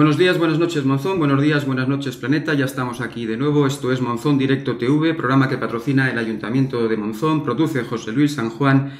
Buenos días, buenas noches Monzón, buenos días, buenas noches Planeta, ya estamos aquí de nuevo, esto es Monzón Directo TV, programa que patrocina el Ayuntamiento de Monzón, produce José Luis San Juan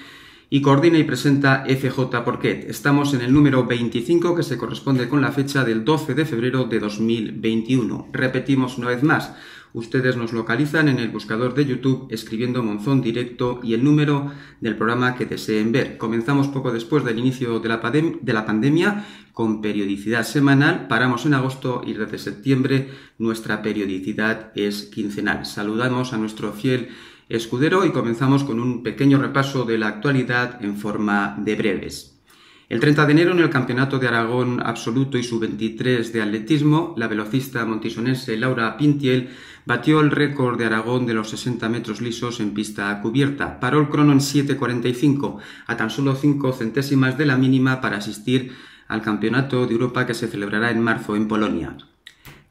y coordina y presenta FJ Porquet. Estamos en el número 25 que se corresponde con la fecha del 12 de febrero de 2021. Repetimos una vez más, ustedes nos localizan en el buscador de YouTube escribiendo Monzón Directo y el número del programa que deseen ver. Comenzamos poco después del inicio de la pandemia con periodicidad semanal, paramos en agosto y desde septiembre nuestra periodicidad es quincenal. Saludamos a nuestro fiel escudero y comenzamos con un pequeño repaso de la actualidad en forma de breves. El 30 de enero en el Campeonato de Aragón Absoluto y Sub-23 de atletismo, la velocista montisonense Laura Pintiel batió el récord de Aragón de los 60 metros lisos en pista cubierta. Paró el crono en 7:45, a tan solo 5 centésimas de la mínima para asistir al Campeonato de Europa que se celebrará en marzo en Polonia.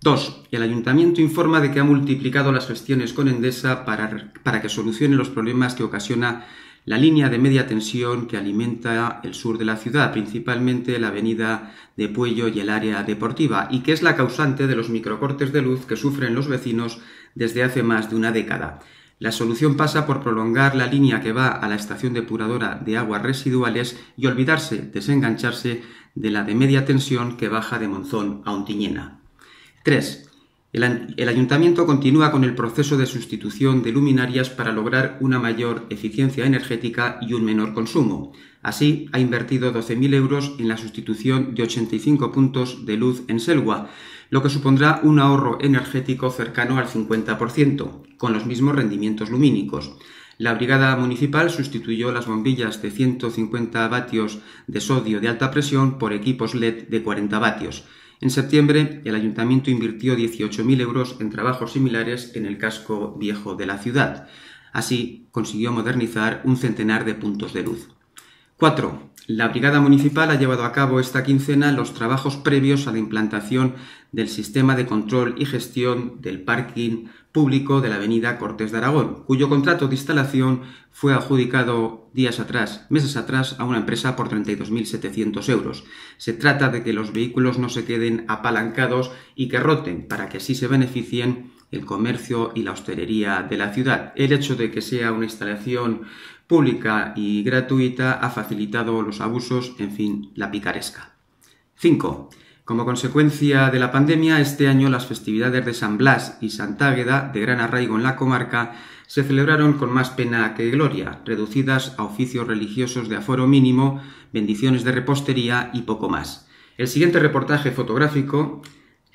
2. El Ayuntamiento informa de que ha multiplicado las gestiones con Endesa para que solucione los problemas que ocasiona la línea de media tensión que alimenta el sur de la ciudad, principalmente la avenida de Puello y el área deportiva, y que es la causante de los microcortes de luz que sufren los vecinos desde hace más de una década. La solución pasa por prolongar la línea que va a la estación depuradora de aguas residuales y desengancharse de la de media tensión que baja de Monzón a Ontinyena. 3. El Ayuntamiento continúa con el proceso de sustitución de luminarias para lograr una mayor eficiencia energética y un menor consumo. Así, ha invertido 12.000 euros en la sustitución de 85 puntos de luz en Selwa, lo que supondrá un ahorro energético cercano al 50%, con los mismos rendimientos lumínicos. La Brigada Municipal sustituyó las bombillas de 150 vatios de sodio de alta presión por equipos LED de 40 vatios. En septiembre, el Ayuntamiento invirtió 18.000 euros en trabajos similares en el casco viejo de la ciudad. Así, consiguió modernizar un centenar de puntos de luz. 4. La Brigada Municipal ha llevado a cabo esta quincena los trabajos previos a la implantación del sistema de control y gestión del parking público de la avenida Cortes de Aragón, cuyo contrato de instalación fue adjudicado meses atrás, a una empresa por 32.700 euros. Se trata de que los vehículos no se queden apalancados y que roten para que así se beneficien el comercio y la hostelería de la ciudad. El hecho de que sea una instalación pública y gratuita ha facilitado los abusos, en fin, la picaresca. 5. Como consecuencia de la pandemia, este año las festividades de San Blas y Santa Águeda, de gran arraigo en la comarca, se celebraron con más pena que gloria, reducidas a oficios religiosos de aforo mínimo, bendiciones de repostería y poco más. El siguiente reportaje fotográfico,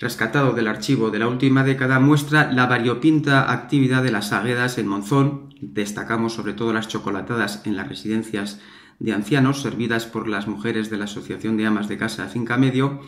rescatado del archivo de la última década, muestra la variopinta actividad de las águedas en Monzón. Destacamos sobre todo las chocolatadas en las residencias de ancianos, servidas por las mujeres de la Asociación de Amas de Casa Finca Medio,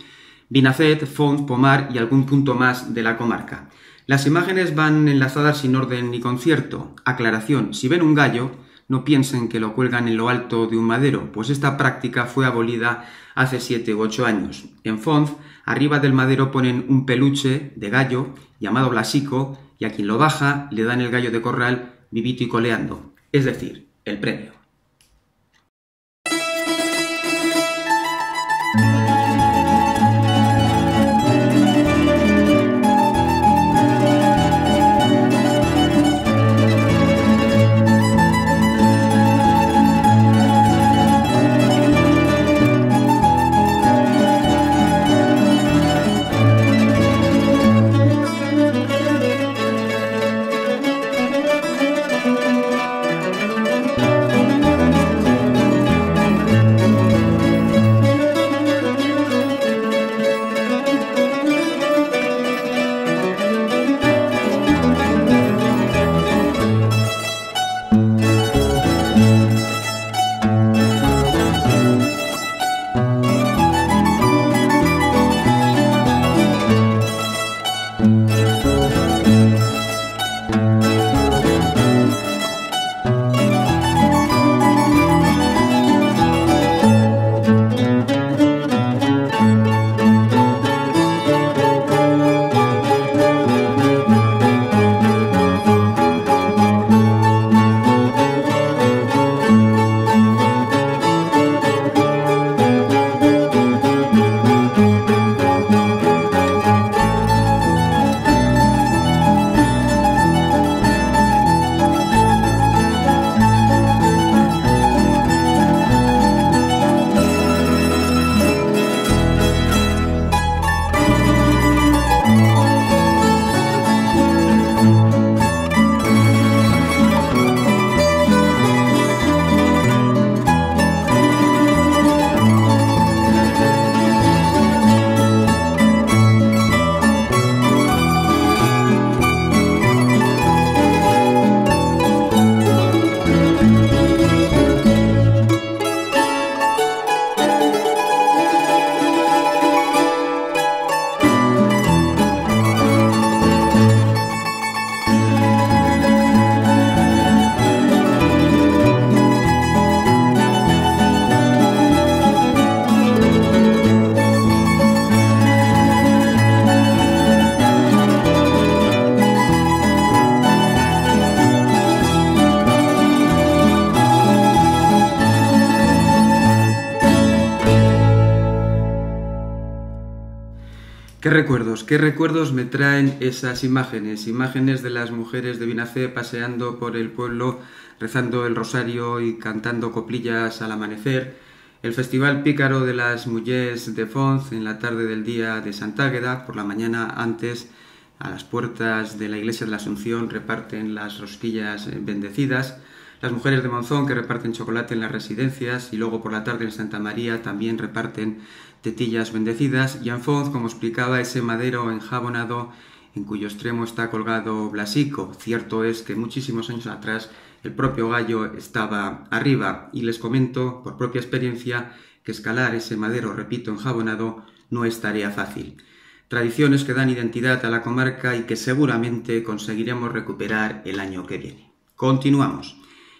Vinacet, Font, Pomar y algún punto más de la comarca. Las imágenes van enlazadas sin orden ni concierto. Aclaración: si ven un gallo, no piensen que lo cuelgan en lo alto de un madero, pues esta práctica fue abolida hace 7 u 8 años. En Font, arriba del madero ponen un peluche de gallo llamado Blasico y a quien lo baja le dan el gallo de corral vivito y coleando, es decir, el premio. qué recuerdos me traen esas imágenes de las mujeres de Vinacé paseando por el pueblo, rezando el rosario y cantando coplillas al amanecer, el Festival Pícaro de las Mullers de Fons en la tarde del día de Sant'Àgueda, por la mañana antes, a las puertas de la iglesia de la Asunción reparten las rosquillas bendecidas, las mujeres de Monzón que reparten chocolate en las residencias y luego por la tarde en Santa María también reparten tetillas bendecidas y en Fons, como explicaba, ese madero enjabonado en cuyo extremo está colgado Blasico. Cierto es que muchísimos años atrás el propio gallo estaba arriba y les comento por propia experiencia que escalar ese madero, repito, enjabonado no es tarea fácil. Tradiciones que dan identidad a la comarca y que seguramente conseguiremos recuperar el año que viene. Continuamos.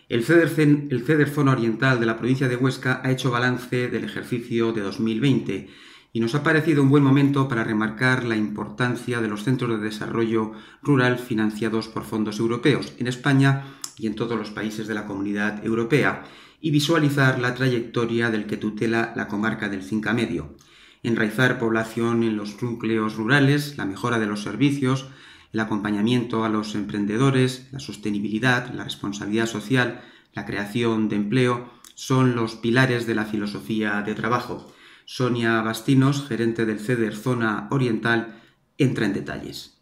El CEDER Zona Oriental de la provincia de Huesca ha hecho balance del ejercicio de 2020 y nos ha parecido un buen momento para remarcar la importancia de los centros de desarrollo rural financiados por fondos europeos en España y en todos los países de la Comunidad Europea y visualizar la trayectoria del que tutela la comarca del Cinca Medio. Enraizar población en los núcleos rurales, la mejora de los servicios, el acompañamiento a los emprendedores, la sostenibilidad, la responsabilidad social, la creación de empleo, son los pilares de la filosofía de trabajo. Sonia Bastinos, gerente del CEDER Zona Oriental, entra en detalles.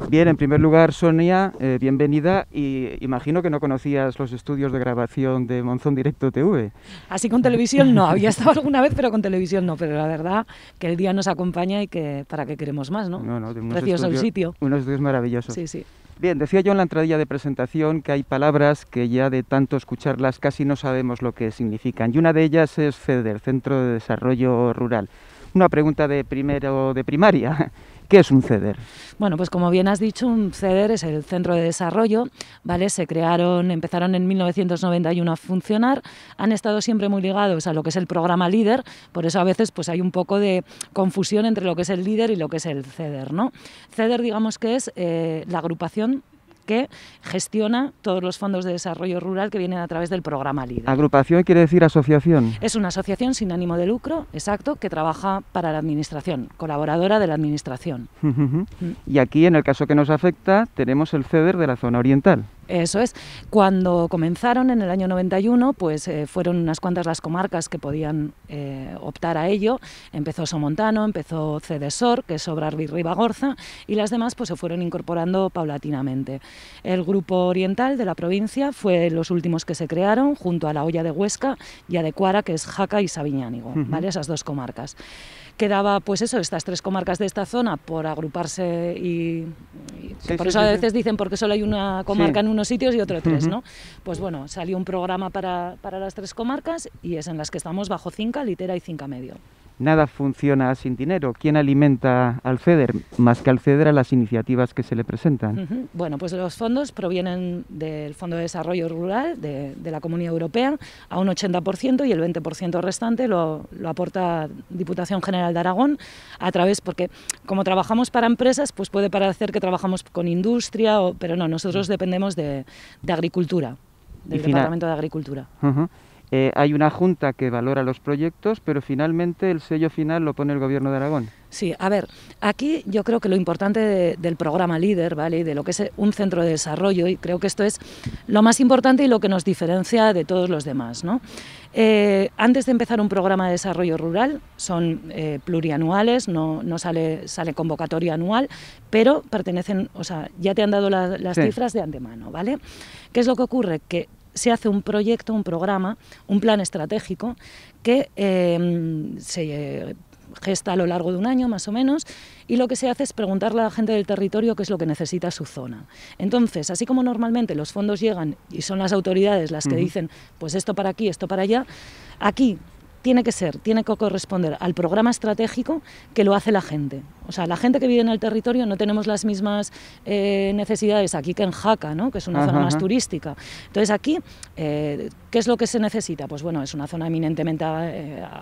Bien, en primer lugar, Sonia, bienvenida, y imagino que no conocías los estudios de grabación de Monzón Directo TV. Así con televisión no, había estado alguna vez, pero con televisión no, pero la verdad que el día nos acompaña y que para qué queremos más, ¿no? Precioso el sitio. Unos estudios maravillosos. Sí, sí. Bien, decía yo en la entradilla de presentación que hay palabras que ya de tanto escucharlas casi no sabemos lo que significan, y una de ellas es CEDER, Centro de Desarrollo Rural. Una pregunta de primero de primaria. ¿Qué es un CEDER? Bueno, pues como bien has dicho, un CEDER es el Centro de Desarrollo, ¿vale? Empezaron en 1991 a funcionar, han estado siempre muy ligados a lo que es el programa LEADER, por eso a veces pues hay un poco de confusión entre lo que es el LEADER y lo que es el CEDER, ¿no? CEDER, digamos que es la agrupación que gestiona todos los fondos de desarrollo rural que vienen a través del programa LEADER. ¿Agrupación quiere decir asociación? Es una asociación sin ánimo de lucro, exacto, que trabaja para la administración, colaboradora de la administración. Y aquí, en el caso que nos afecta, tenemos el CEDER de la zona oriental. Eso es. Cuando comenzaron en el año 91, pues fueron unas cuantas las comarcas que podían optar a ello. Empezó Somontano, empezó Cedesor, que es Sobrarbe y Ribagorza, y las demás pues se fueron incorporando paulatinamente. El grupo oriental de la provincia fue los últimos que se crearon, junto a la Hoya de Huesca y a de Cuara, que es Jaca y Sabiñánigo, ¿vale? Esas dos comarcas. Quedaba, pues eso, estas tres comarcas de esta zona por agruparse y por eso a veces dicen porque solo hay una comarca en unos sitios y otro tres, ¿no? Pues bueno, salió un programa para las tres comarcas y es en las que estamos bajo Cinca, Litera y Cinca Medio. Nada funciona sin dinero. ¿Quién alimenta al CEDER? Más que al CEDER, a las iniciativas que se le presentan. Bueno, pues los fondos provienen del Fondo de Desarrollo Rural de la Comunidad Europea a un 80% y el 20% restante lo aporta Diputación General de Aragón a través, porque como trabajamos para empresas, pues puede parecer que trabajamos con industria, pero no, nosotros dependemos de Agricultura, del Departamento de Agricultura. Hay una junta que valora los proyectos, pero finalmente el sello final lo pone el Gobierno de Aragón. Sí, a ver, aquí yo creo que lo importante del programa LEADER, ¿vale? Y de lo que es un centro de desarrollo, y creo que esto es lo más importante y lo que nos diferencia de todos los demás, ¿no? Antes de empezar un programa de desarrollo rural, son plurianuales, no sale convocatoria anual, pero pertenecen, o sea, ya te han dado las cifras de antemano, ¿vale? ¿Qué es lo que ocurre? Que se hace un proyecto, un programa, un plan estratégico que se gesta a lo largo de un año más o menos, y lo que se hace es preguntarle a la gente del territorio qué es lo que necesita su zona. Entonces, así como normalmente los fondos llegan y son las autoridades las que dicen pues esto para aquí, esto para allá, aquí tiene que corresponder al programa estratégico que lo hace la gente. O sea, la gente que vive en el territorio no tenemos las mismas necesidades aquí que en Jaca, ¿no? Que es una zona más turística. Entonces aquí, ¿qué es lo que se necesita? Pues bueno, es una zona eminentemente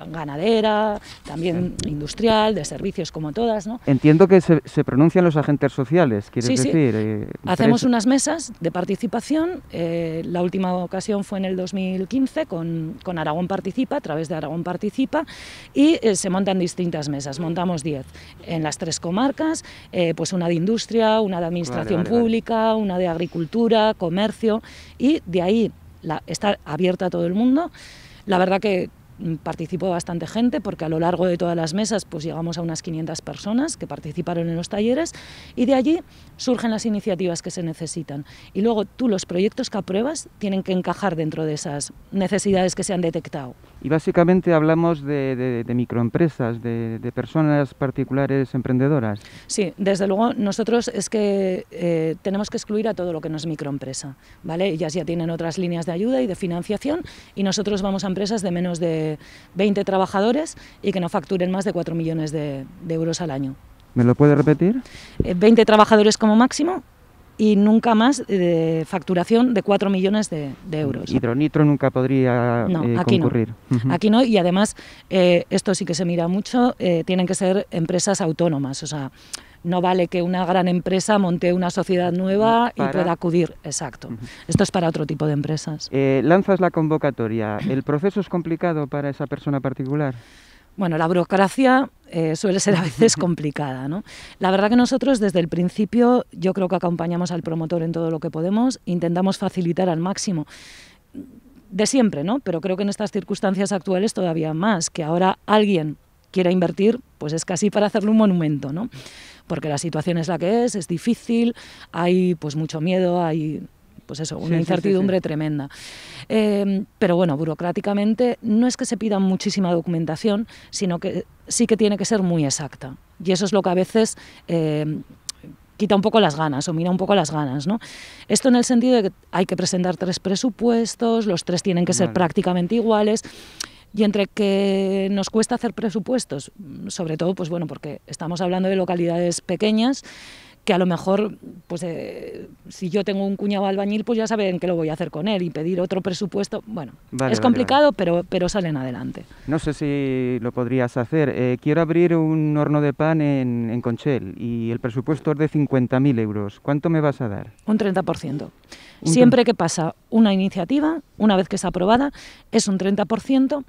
ganadera, también industrial, de servicios como todas, ¿no? Entiendo que se pronuncian los agentes sociales, ¿quieres decir? Sí. Hacemos unas mesas de participación. La última ocasión fue en el 2015 con Aragón Participa, a través de Aragón Aragón participa y se montan distintas mesas, montamos 10 en las 3 comarcas, pues una de industria, una de administración pública, una de agricultura, comercio, y de ahí está abierta a todo el mundo. La verdad que participó bastante gente porque a lo largo de todas las mesas pues llegamos a unas 500 personas que participaron en los talleres y de allí surgen las iniciativas que se necesitan. Y luego tú los proyectos que apruebas tienen que encajar dentro de esas necesidades que se han detectado. Y básicamente hablamos de microempresas, de personas particulares emprendedoras. Sí, desde luego nosotros es que tenemos que excluir a todo lo que no es microempresa, ¿vale? Ellas ya tienen otras líneas de ayuda y de financiación y nosotros vamos a empresas de menos de 20 trabajadores y que no facturen más de 4 millones de euros al año. ¿Me lo puede repetir? 20 trabajadores como máximo y nunca más de facturación de 4 millones de euros. Hidronitro nunca podría aquí concurrir. No. Aquí no, y además esto sí que se mira mucho, tienen que ser empresas autónomas, o sea, no vale que una gran empresa monte una sociedad nueva y pueda acudir. Exacto. Esto es para otro tipo de empresas. Lanzas la convocatoria. ¿El proceso es complicado para esa persona particular? Bueno, la burocracia suele ser a veces complicada, ¿no? La verdad que nosotros desde el principio yo creo que acompañamos al promotor en todo lo que podemos, intentamos facilitar al máximo. De siempre, ¿no? Pero creo que en estas circunstancias actuales todavía más, que ahora alguien quiera invertir, pues es casi para hacerle un monumento, ¿no? Porque la situación es la que es difícil, hay pues mucho miedo, hay pues eso, una incertidumbre tremenda. Pero bueno, burocráticamente no es que se pida muchísima documentación, sino que sí que tiene que ser muy exacta. Y eso es lo que a veces quita un poco las ganas o mira un poco las ganas, ¿no? Esto en el sentido de que hay que presentar 3 presupuestos, los 3 tienen que ser prácticamente iguales. Y entre que nos cuesta hacer presupuestos, sobre todo pues bueno, porque estamos hablando de localidades pequeñas, que a lo mejor, pues si yo tengo un cuñado albañil, pues ya saben qué lo voy a hacer con él y pedir otro presupuesto. Bueno, es complicado, pero salen adelante. No sé si lo podrías hacer. Quiero abrir un horno de pan en Conchel y el presupuesto es de 50.000 euros. ¿Cuánto me vas a dar? Un 30%. Siempre que pasa una iniciativa, una vez que es aprobada, es un 30%.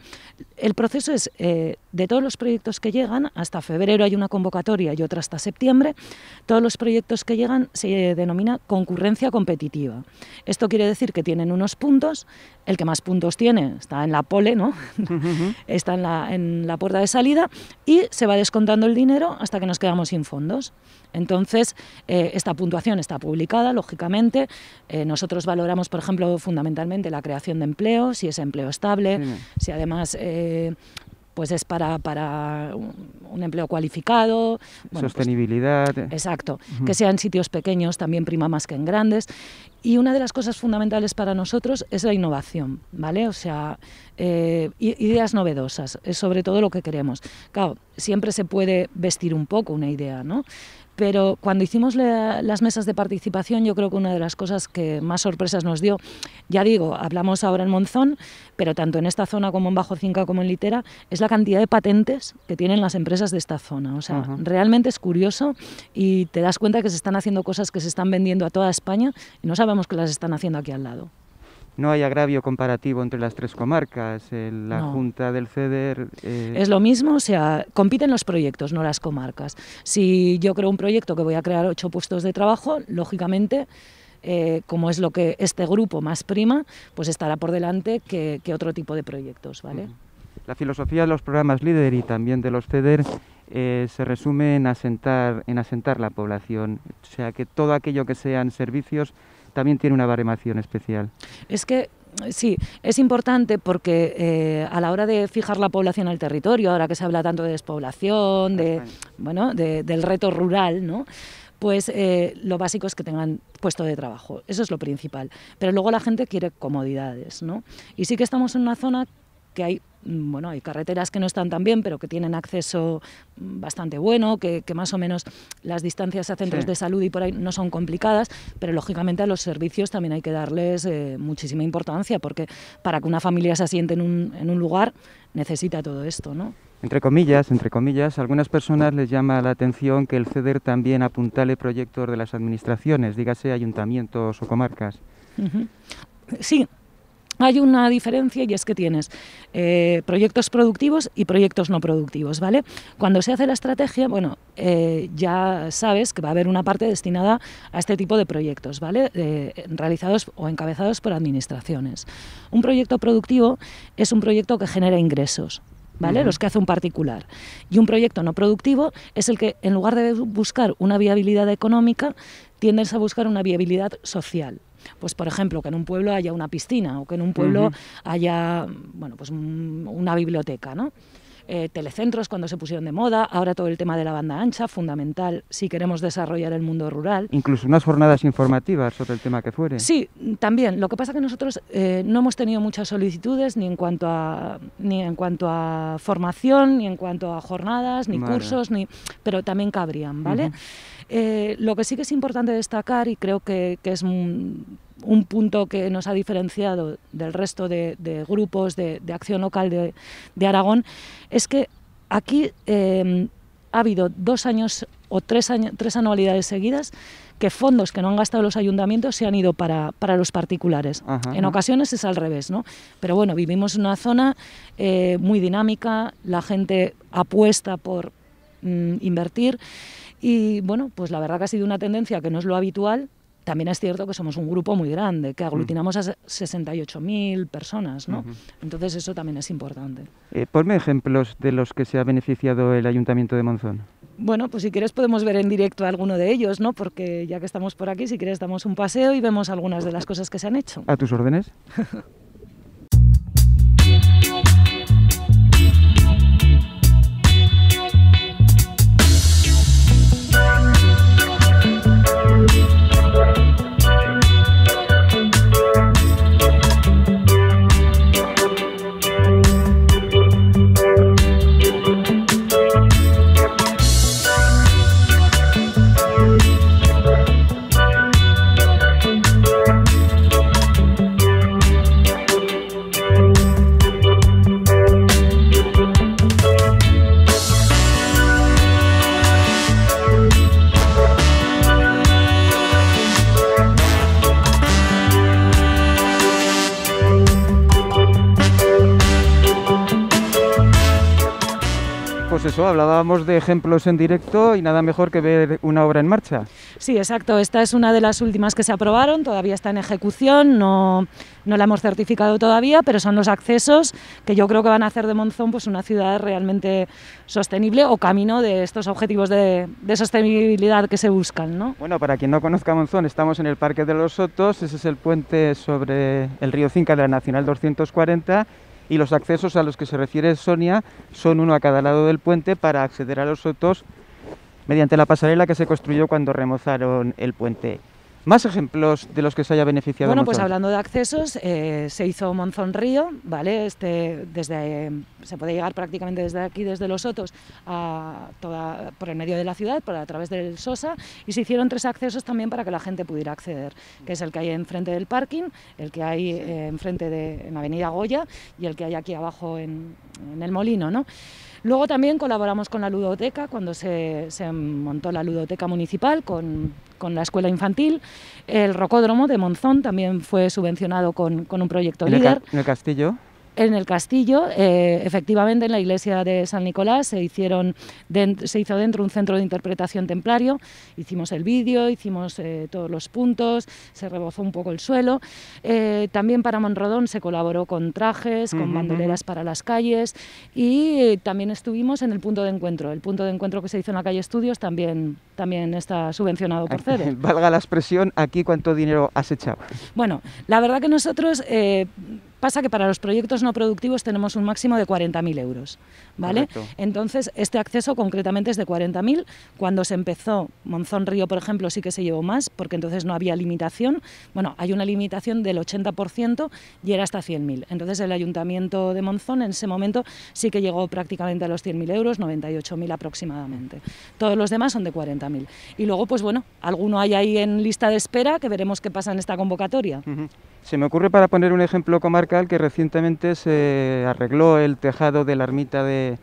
El proceso es de todos los proyectos que llegan, hasta febrero hay una convocatoria y otra hasta septiembre, todos los proyectos que llegan se denomina concurrencia competitiva. Esto quiere decir que tienen unos puntos, el que más puntos tiene está en la pole, ¿no? Está en la puerta de salida y se va descontando el dinero hasta que nos quedamos sin fondos. Entonces, esta puntuación está publicada, lógicamente. Nosotros valoramos, por ejemplo, fundamentalmente la creación de empleo, si es empleo estable, si además pues es para un empleo cualificado. Bueno, sostenibilidad. Pues, exacto, que sean sitios pequeños también prima más que en grandes. Y una de las cosas fundamentales para nosotros es la innovación, ¿vale? O sea, ideas novedosas, es sobre todo lo que queremos. Claro, siempre se puede vestir un poco una idea, ¿no? Pero cuando hicimos las mesas de participación, yo creo que una de las cosas que más sorpresas nos dio, ya digo, hablamos ahora en Monzón, pero tanto en esta zona como en Bajo Cinca como en Litera, es la cantidad de patentes que tienen las empresas de esta zona. O sea, realmente es curioso y te das cuenta que se están haciendo cosas que se están vendiendo a toda España y no sabemos que las están haciendo aquí al lado. No hay agravio comparativo entre las 3 comarcas, la Junta del CEDER... Es lo mismo, o sea, compiten los proyectos, no las comarcas. Si yo creo un proyecto que voy a crear 8 puestos de trabajo, lógicamente, como es lo que este grupo más prima, pues estará por delante que otro tipo de proyectos, ¿vale? La filosofía de los programas LEADER y también de los CEDER se resume en asentar la población, o sea, que todo aquello que sean servicios también tiene una baremación especial. Es que sí, es importante porque a la hora de fijar la población al territorio, ahora que se habla tanto de despoblación, del reto rural, ¿no? Pues lo básico es que tengan puesto de trabajo, eso es lo principal. Pero luego la gente quiere comodidades, ¿no? Y sí que estamos en una zona que hay carreteras que no están tan bien, pero que tienen acceso bastante bueno, que más o menos las distancias a centros de salud y por ahí no son complicadas, pero lógicamente a los servicios también hay que darles muchísima importancia, porque para que una familia se asiente en un lugar necesita todo esto, ¿no? Entre comillas, a algunas personas les llama la atención que el CEDER también apuntale proyectos de las administraciones, dígase ayuntamientos o comarcas. Sí. hay una diferencia, y es que tienes proyectos productivos y proyectos no productivos, ¿vale? Cuando se hace la estrategia, bueno, ya sabes que va a haber una parte destinada a este tipo de proyectos, ¿vale? Realizados o encabezados por administraciones. Un proyecto productivo es un proyecto que genera ingresos, ¿vale? Los que hace un particular. Y un proyecto no productivo es el que, en lugar de buscar una viabilidad económica, tiendes a buscar una viabilidad social. Pues, por ejemplo, que en un pueblo haya una piscina o que en un pueblo haya, bueno, pues una biblioteca, ¿no? Telecentros cuando se pusieron de moda, ahora todo el tema de la banda ancha, fundamental si queremos desarrollar el mundo rural. Incluso unas jornadas informativas sobre el tema que fuere. Sí, también. Lo que pasa es que nosotros no hemos tenido muchas solicitudes ni en cuanto a formación, ni en cuanto a jornadas, ni cursos, pero también cabrían, ¿vale? Lo que sí que es importante destacar, y creo que es un punto que nos ha diferenciado del resto de grupos de acción local de Aragón, es que aquí ha habido 2 años o 3 anualidades seguidas que fondos que no han gastado los ayuntamientos se han ido para los particulares. En ocasiones es al revés, ¿no? Pero bueno, vivimos en una zona muy dinámica, la gente apuesta por invertir y bueno, pues la verdad que ha sido una tendencia que no es lo habitual. También es cierto que somos un grupo muy grande, que aglutinamos a 68.000 personas, ¿no? Entonces eso también es importante. Ponme ejemplos de los que se ha beneficiado el Ayuntamiento de Monzón. Bueno, pues si quieres podemos ver en directo alguno de ellos, ¿no? Porque ya que estamos por aquí, si quieres damos un paseo y vemos algunas de las cosas que se han hecho. ¿A tus órdenes? Pues eso, hablábamos de ejemplos en directo y nada mejor que ver una obra en marcha. Sí, exacto. Esta es una de las últimas que se aprobaron, todavía está en ejecución, no la hemos certificado todavía, pero son los accesos que yo creo que van a hacer de Monzón pues una ciudad realmente sostenible o camino de estos objetivos de sostenibilidad que se buscan, ¿no? Bueno, para quien no conozca Monzón, estamos en el Parque de los Sotos, ese es el puente sobre el río Cinca de la Nacional 240, y los accesos a los que se refiere Sonia son uno a cada lado del puente para acceder a los Sotos mediante la pasarela que se construyó cuando remozaron el puente. ¿Más ejemplos de los que se haya beneficiado Bueno, Monzón? pues hablando de accesos, se hizo Monzón Río, ¿vale? Se puede llegar prácticamente desde aquí, desde Los Sotos, por el medio de la ciudad, a través del Sosa, y se hicieron 3 accesos también para que la gente pudiera acceder, que es el que hay enfrente del parking, el que hay enfrente en Avenida Goya y el que hay aquí abajo en el Molino, ¿no? Luego también colaboramos con la ludoteca, cuando se montó la ludoteca municipal con la escuela infantil. El rocódromo de Monzón también fue subvencionado con un proyecto líder. ¿En el castillo? En el castillo, efectivamente, en la iglesia de San Nicolás se hizo dentro un centro de interpretación templario. Hicimos el vídeo, hicimos todos los puntos, se rebozó un poco el suelo. También para Monrodón se colaboró con trajes, con bandoleras para las calles, y también estuvimos en el punto de encuentro. El punto de encuentro que se hizo en la calle Estudios también está subvencionado por CEDE. Valga la expresión, ¿aquí cuánto dinero has echado? Bueno, la verdad que nosotros... Pasa que para los proyectos no productivos tenemos un máximo de 40.000 euros, ¿vale? Correcto. Entonces, este acceso concretamente es de 40.000. Cuando se empezó Monzón Río, por ejemplo, sí que se llevó más, porque entonces no había limitación. Bueno, hay una limitación del 80% y era hasta 100.000. Entonces, el Ayuntamiento de Monzón en ese momento sí que llegó prácticamente a los 100.000 euros, 98.000 aproximadamente. Todos los demás son de 40.000. Y luego, pues bueno, alguno hay ahí en lista de espera que veremos qué pasa en esta convocatoria. Se me ocurre, para poner un ejemplo comarcal, que recientemente se arregló el tejado de la ermita de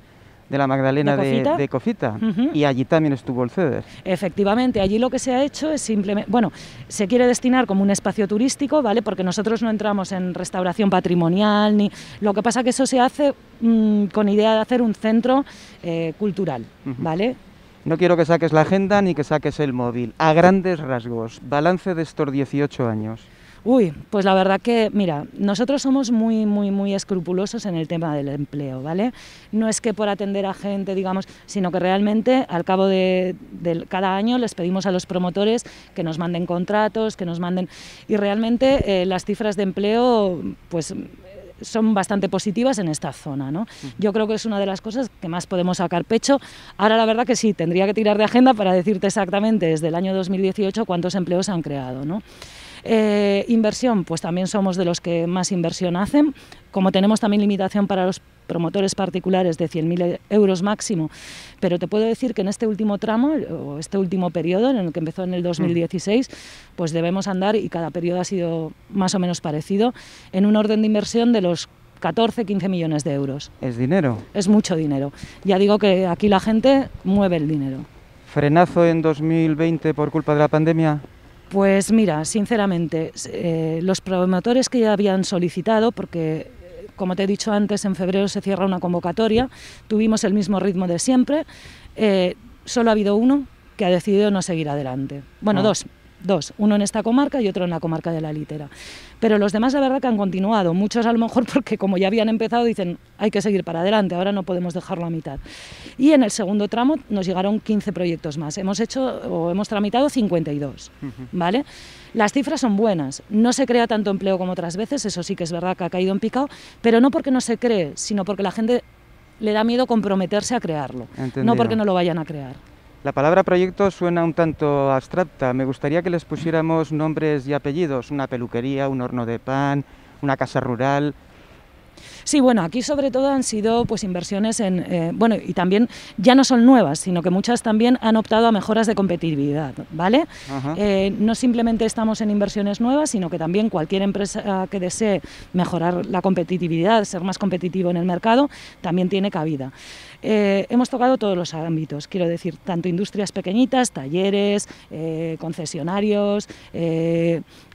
de la Magdalena de Cofita, y allí también estuvo el CEDER. Efectivamente, allí lo que se ha hecho es simplemente, bueno, se quiere destinar como un espacio turístico, ¿vale? Porque nosotros no entramos en restauración patrimonial, ni lo que pasa que eso se hace con idea de hacer un centro cultural, ¿vale? No quiero que saques la agenda ni que saques el móvil. A grandes rasgos, balance de estos 18 años. Uy, pues la verdad que, mira, nosotros somos muy escrupulosos en el tema del empleo, ¿vale? No es que por atender a gente, digamos, sino que realmente al cabo de cada año les pedimos a los promotores que nos manden contratos, que nos manden... Y realmente las cifras de empleo, pues... son bastante positivas en esta zona, ¿no? Yo creo que es una de las cosas que más podemos sacar pecho. Ahora la verdad que sí, tendría que tirar de agenda para decirte exactamente desde el año 2018 cuántos empleos se han creado, ¿no? Inversión, pues también somos de los que más inversión hacen, como tenemos también limitación para los promotores particulares de 100.000 euros máximo, pero te puedo decir que en este último tramo, o este último periodo, en el que empezó en el 2016, pues debemos andar, y cada periodo ha sido más o menos parecido, en un orden de inversión de los 14-15 millones de euros. ¿Es dinero? Es mucho dinero. Ya digo que aquí la gente mueve el dinero. ¿Frenazo en 2020 por culpa de la pandemia? Pues mira, sinceramente, los promotores que ya habían solicitado, porque como te he dicho antes, en febrero se cierra una convocatoria, tuvimos el mismo ritmo de siempre, solo ha habido uno que ha decidido no seguir adelante. Bueno, dos, uno en esta comarca y otro en la comarca de la Litera. Pero los demás la verdad que han continuado, muchos a lo mejor porque como ya habían empezado dicen hay que seguir para adelante, ahora no podemos dejarlo a mitad. Y en el segundo tramo nos llegaron 15 proyectos más, hemos tramitado 52, ¿vale? Las cifras son buenas, no se crea tanto empleo como otras veces, eso sí que es verdad que ha caído en picado, pero no porque no se cree, sino porque la gente le da miedo comprometerse a crearlo, no porque no lo vayan a crear. La palabra proyecto suena un tanto abstracta. Me gustaría que les pusiéramos nombres y apellidos. Una peluquería, un horno de pan, una casa rural. Sí, bueno, aquí sobre todo han sido pues inversiones en, bueno, y también ya no son nuevas, sino que muchas también han optado a mejoras de competitividad, ¿vale? No simplemente estamos en inversiones nuevas, sino que también cualquier empresa que desee mejorar la competitividad, ser más competitivo en el mercado, también tiene cabida. Hemos tocado todos los ámbitos, quiero decir, tanto industrias pequeñitas, talleres, concesionarios,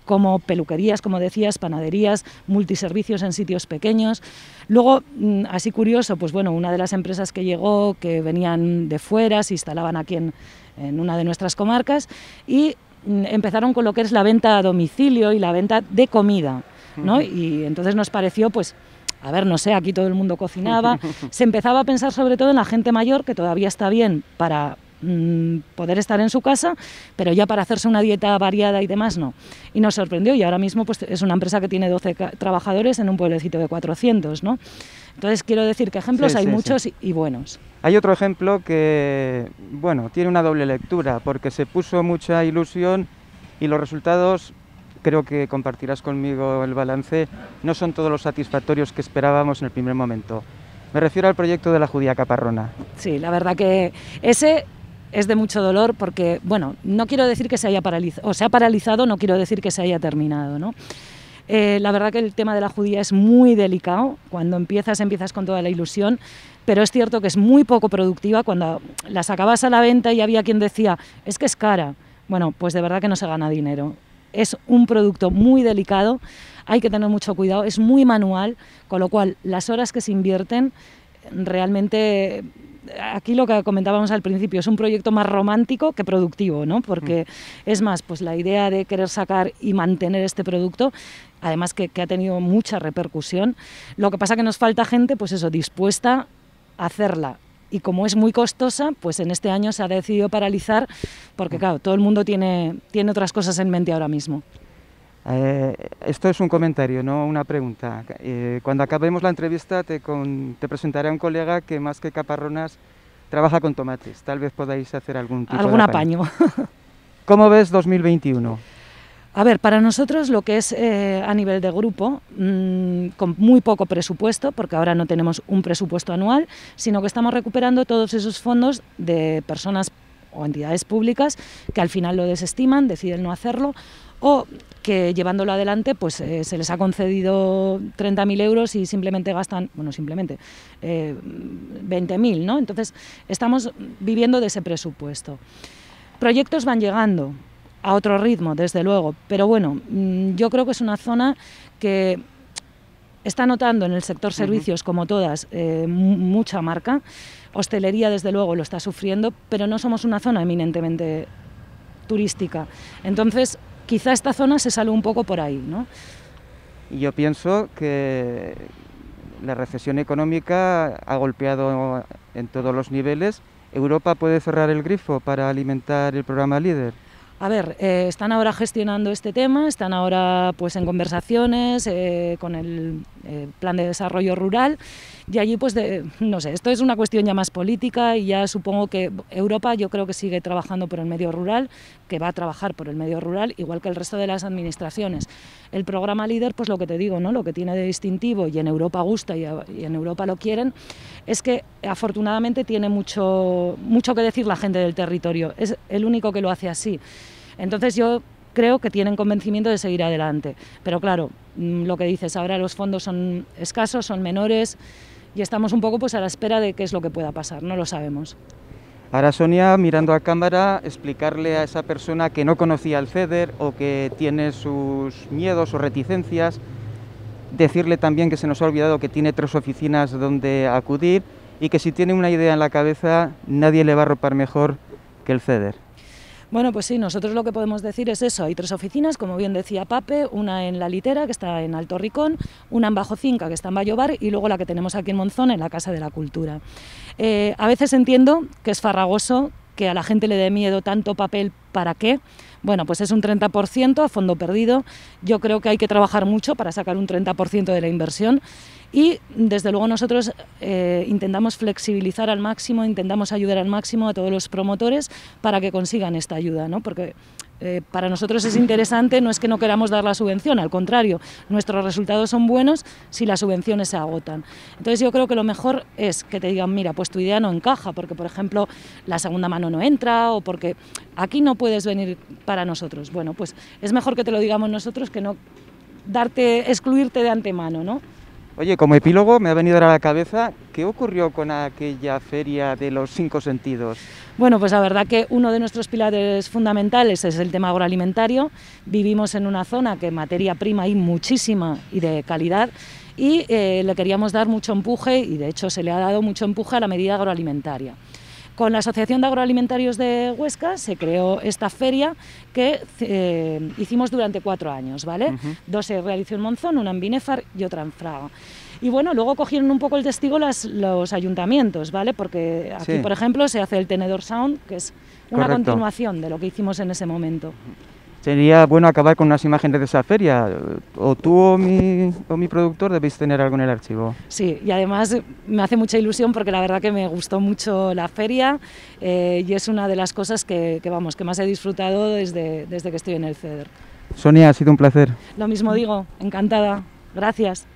como peluquerías, como decías, panaderías, multiservicios en sitios pequeños. Luego, así curioso, pues bueno, una de las empresas que llegó, que venían de fuera, se instalaban aquí en una de nuestras comarcas y empezaron con lo que es la venta a domicilio y la venta de comida, ¿no? Y entonces nos pareció, pues, a ver, no sé, aquí todo el mundo cocinaba, se empezaba a pensar sobre todo en la gente mayor, que todavía está bien para poder estar en su casa, pero ya para hacerse una dieta variada y demás no. Y nos sorprendió, y ahora mismo pues es una empresa que tiene 12 trabajadores en un pueblecito de 400, ¿no? Entonces quiero decir que ejemplos hay muchos y buenos. Hay otro ejemplo que, bueno, tiene una doble lectura, porque se puso mucha ilusión y los resultados, creo que compartirás conmigo el balance, no son todos los satisfactorios que esperábamos en el primer momento. Me refiero al proyecto de la Judía Caparrona. Sí, la verdad que ese es de mucho dolor porque, bueno, no quiero decir que se haya paralizado, o se ha paralizado, no quiero decir que se haya terminado, ¿no? La verdad que el tema de la Judía es muy delicado, cuando empiezas con toda la ilusión, pero es cierto que es muy poco productiva. Cuando la sacabas a la venta y había quien decía, es que es cara, bueno, pues de verdad que no se gana dinero. Es un producto muy delicado, hay que tener mucho cuidado, es muy manual, con lo cual las horas que se invierten realmente... Aquí lo que comentábamos al principio, es un proyecto más romántico que productivo, ¿no? Porque es más, pues la idea de querer sacar y mantener este producto, además que ha tenido mucha repercusión. Lo que pasa que nos falta gente, pues eso, dispuesta a hacerla. Y como es muy costosa, pues en este año se ha decidido paralizar, porque claro, todo el mundo tiene otras cosas en mente ahora mismo. Esto es un comentario, no una pregunta. Cuando acabemos la entrevista te presentaré a un colega que más que caparronas trabaja con tomates. Tal vez podáis hacer algún apaño. ¿Cómo ves 2021? A ver, para nosotros lo que es a nivel de grupo, con muy poco presupuesto, porque ahora no tenemos un presupuesto anual, sino que estamos recuperando todos esos fondos de personas o entidades públicas que al final lo desestiman, deciden no hacerlo, o que llevándolo adelante pues se les ha concedido 30.000 euros y simplemente gastan, bueno, simplemente 20.000, ¿no? Entonces estamos viviendo de ese presupuesto. Proyectos van llegando a otro ritmo, desde luego, pero bueno, yo creo que es una zona que está notando en el sector servicios, como todas, mucha marca. Hostelería, desde luego, lo está sufriendo, pero no somos una zona eminentemente turística. Entonces, quizá esta zona se sale un poco por ahí, ¿no? Y yo pienso que la recesión económica ha golpeado en todos los niveles. ¿Europa puede cerrar el grifo para alimentar el programa LEADER? A ver, están ahora gestionando este tema, están ahora pues en conversaciones con el Plan de Desarrollo Rural y allí pues no sé, esto es una cuestión ya más política y ya supongo que Europa yo creo que sigue trabajando por el medio rural, que va a trabajar por el medio rural igual que el resto de las administraciones. El programa LEADER, pues lo que te digo, ¿no? Lo que tiene de distintivo y en Europa gusta y en Europa lo quieren, es que afortunadamente tiene mucho que decir la gente del territorio, es el único que lo hace así. Entonces yo creo que tienen convencimiento de seguir adelante, pero claro, lo que dices, ahora los fondos son escasos, son menores y estamos un poco pues a la espera de qué es lo que pueda pasar, no lo sabemos. Ahora, Sonia, mirando a cámara, explicarle a esa persona que no conocía el FEDER o que tiene sus miedos o reticencias, decirle también que se nos ha olvidado que tiene 3 oficinas donde acudir y que si tiene una idea en la cabeza, nadie le va a arropar mejor que el FEDER. Bueno, pues sí, nosotros lo que podemos decir es eso, hay 3 oficinas, como bien decía Pape, una en La Litera, que está en Alto Ricón, una en Bajo Cinca, que está en Vallobar, y luego la que tenemos aquí en Monzón, en la Casa de la Cultura. A veces entiendo que es farragoso, que a la gente le dé miedo tanto papel, ¿para qué? Bueno, pues es un 30% a fondo perdido, yo creo que hay que trabajar mucho para sacar un 30% de la inversión, y desde luego nosotros intentamos flexibilizar al máximo, intentamos ayudar al máximo a todos los promotores para que consigan esta ayuda, ¿no? Porque para nosotros es interesante, no es que no queramos dar la subvención, al contrario, nuestros resultados son buenos si las subvenciones se agotan. Entonces yo creo que lo mejor es que te digan, mira, pues tu idea no encaja, porque por ejemplo la segunda mano no entra o porque aquí no puedes venir para nosotros. Bueno, pues es mejor que te lo digamos nosotros que no excluirte de antemano, ¿no? Oye, como epílogo me ha venido a la cabeza, ¿qué ocurrió con aquella feria de los 5 sentidos? Bueno, pues la verdad que uno de nuestros pilares fundamentales es el tema agroalimentario. Vivimos en una zona que materia prima hay muchísima y de calidad y le queríamos dar mucho empuje y de hecho se le ha dado mucho empuje a la medida agroalimentaria. Con la Asociación de Agroalimentarios de Huesca se creó esta feria que hicimos durante 4 años, ¿vale? 2 se realizó en Monzón, una en Binefar y otra en Fraga. Y bueno, luego cogieron un poco el testigo los ayuntamientos, ¿vale? Porque aquí, sí, por ejemplo, se hace el Tenedor Sound, que es una continuación de lo que hicimos en ese momento. Sería bueno acabar con unas imágenes de esa feria. O tú o mi productor debéis tener algo en el archivo. Sí, y además me hace mucha ilusión porque la verdad que me gustó mucho la feria y es una de las cosas que más he disfrutado desde que estoy en el FEDER. Sonia, ha sido un placer. Lo mismo digo, encantada. Gracias.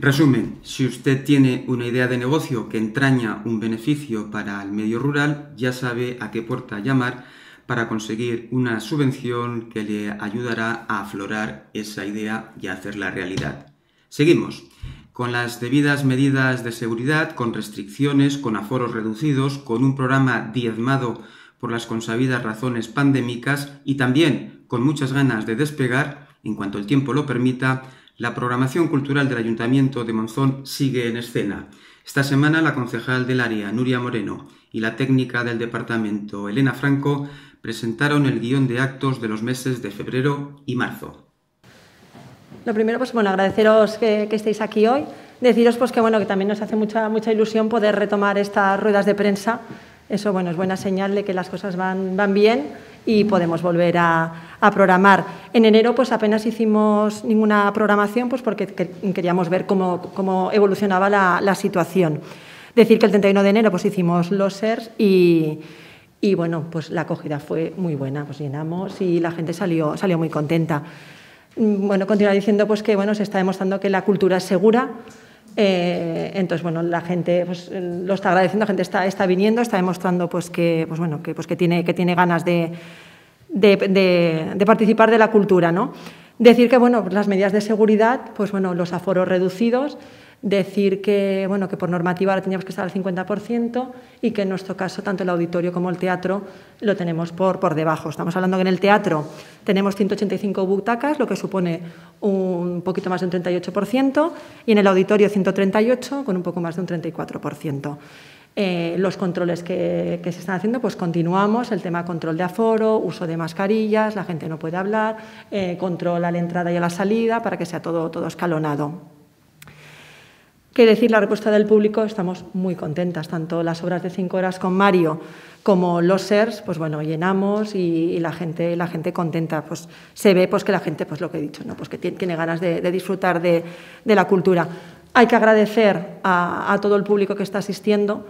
Resumen, si usted tiene una idea de negocio que entraña un beneficio para el medio rural, ya sabe a qué puerta llamar para conseguir una subvención que le ayudará a aflorar esa idea y a hacerla realidad. Seguimos. Con las debidas medidas de seguridad, con restricciones, con aforos reducidos, con un programa diezmado por las consabidas razones pandémicas y también con muchas ganas de despegar, en cuanto el tiempo lo permita, la programación cultural del Ayuntamiento de Monzón sigue en escena. Esta semana la concejal del área, Nuria Moreno, y la técnica del departamento, Elena Franco, presentaron el guión de actos de los meses de febrero y marzo. Lo primero, pues bueno, agradeceros que estéis aquí hoy. Deciros pues que bueno, que también nos hace mucha ilusión poder retomar estas ruedas de prensa. Eso bueno, es buena señal de que las cosas van bien y podemos volver a programar. En enero pues apenas hicimos ninguna programación pues porque queríamos ver cómo evolucionaba la situación. Decir que el 31 de enero pues hicimos los SERS y bueno, pues la acogida fue muy buena, pues llenamos y la gente salió muy contenta. Bueno, continuar diciendo pues que bueno, se está demostrando que la cultura es segura. Entonces bueno, la gente pues, lo está agradeciendo, la gente está viniendo, está demostrando pues que tiene ganas de participar de la cultura, ¿no? Decir que bueno, las medidas de seguridad, pues bueno, los aforos reducidos. Decir que, bueno, que por normativa ahora teníamos que estar al 50% y que en nuestro caso tanto el auditorio como el teatro lo tenemos por debajo. Estamos hablando que en el teatro tenemos 185 butacas, lo que supone un poquito más de un 38%, y en el auditorio 138 con un poco más de un 34%. Los controles que se están haciendo, pues continuamos, el tema control de aforo, uso de mascarillas, la gente no puede hablar, control a la entrada y a la salida para que sea todo escalonado. Qué decir, la respuesta del público, estamos muy contentas, tanto las obras de 5 horas con Mario como los SERS, pues bueno, llenamos y la gente contenta, pues se ve pues que la gente, pues lo que he dicho, ¿no? Pues que tiene ganas de disfrutar de la cultura. Hay que agradecer a todo el público que está asistiendo,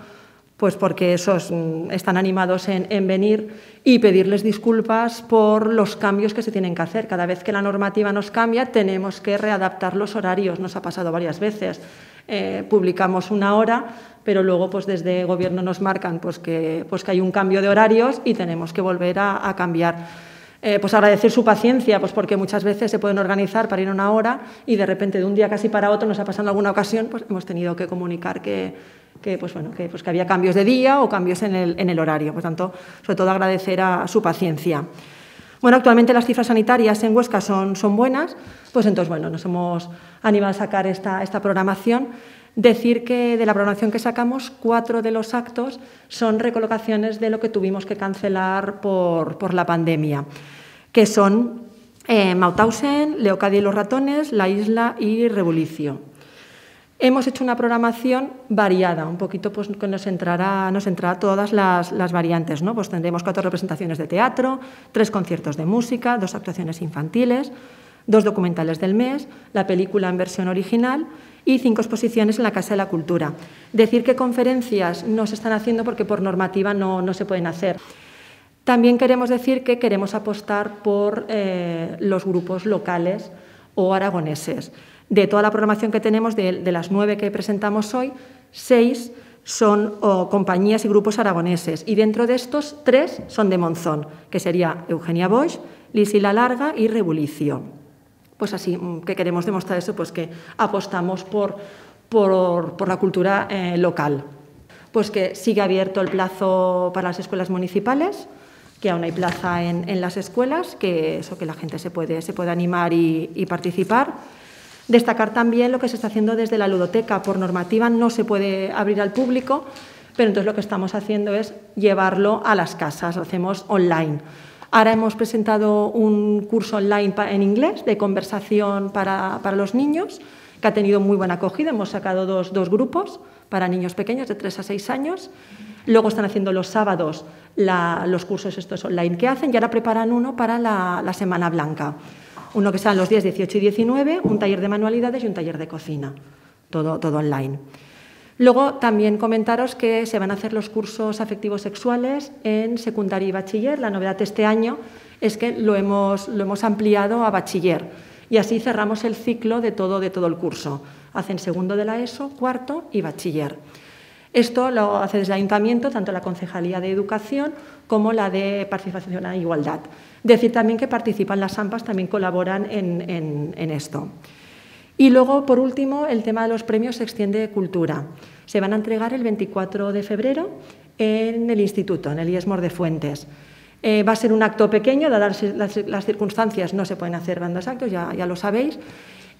pues porque esos están animados en venir y pedirles disculpas por los cambios que se tienen que hacer. Cada vez que la normativa nos cambia, tenemos que readaptar los horarios, nos ha pasado varias veces. Publicamos una hora, pero luego pues desde Gobierno nos marcan pues que hay un cambio de horarios y tenemos que volver a cambiar. Pues agradecer su paciencia, pues porque muchas veces se pueden organizar para ir a una hora y de repente de un día casi para otro, nos ha pasado en alguna ocasión, pues hemos tenido que comunicar que había cambios de día o cambios en el horario. Por tanto, sobre todo agradecer a su paciencia. Bueno, actualmente las cifras sanitarias en Huesca son buenas, pues entonces, bueno, nos hemos animado a sacar esta programación. Decir que de la programación que sacamos, 4 de los actos son recolocaciones de lo que tuvimos que cancelar por la pandemia, que son Mauthausen, Leocadia y los ratones, La Isla y Rebulicio. Hemos hecho una programación variada, un poquito pues, que nos entrará todas las variantes, ¿no? Pues tendremos 4 representaciones de teatro, 3 conciertos de música, 2 actuaciones infantiles, 2 documentales del mes, la película en versión original y 5 exposiciones en la Casa de la Cultura. Decir que conferencias no se están haciendo porque por normativa no se pueden hacer. También queremos decir que queremos apostar por los grupos locales o aragoneses. De toda la programación que tenemos, de las 9 que presentamos hoy, 6 son compañías y grupos aragoneses y dentro de estos 3 son de Monzón, que sería Eugenia Boix, Lisi La Larga y Rebulicio. Pues así que queremos demostrar eso, pues que apostamos por la cultura local. Pues que sigue abierto el plazo para las escuelas municipales, que aún hay plaza en las escuelas, que la gente se puede animar y participar. Destacar también lo que se está haciendo desde la ludoteca. Por normativa no se puede abrir al público, pero entonces lo que estamos haciendo es llevarlo a las casas, lo hacemos online. Ahora hemos presentado un curso online en inglés de conversación para los niños, que ha tenido muy buena acogida. Hemos sacado dos grupos para niños pequeños de 3 a 6 años. Luego están haciendo los sábados los cursos estos online que hacen y ahora preparan uno para la Semana Blanca. Uno que serán los días 18 y 19, un taller de manualidades y un taller de cocina, todo online. Luego también comentaros que se van a hacer los cursos afectivos sexuales en secundaria y bachiller. La novedad de este año es que lo hemos ampliado a bachiller y así cerramos el ciclo de todo el curso. hacen segundo de la ESO, cuarto y bachiller. Esto lo hace desde el Ayuntamiento, tanto la Concejalía de Educación como la de Participación e Igualdad. Decir también que participan las AMPAs, también colaboran en esto. Y luego, por último, el tema de los premios se extiende de cultura. Se van a entregar el 24 de febrero en el Instituto, en el IESMOR de Fuentes. Va a ser un acto pequeño, dadas las circunstancias no se pueden hacer grandes actos, ya lo sabéis.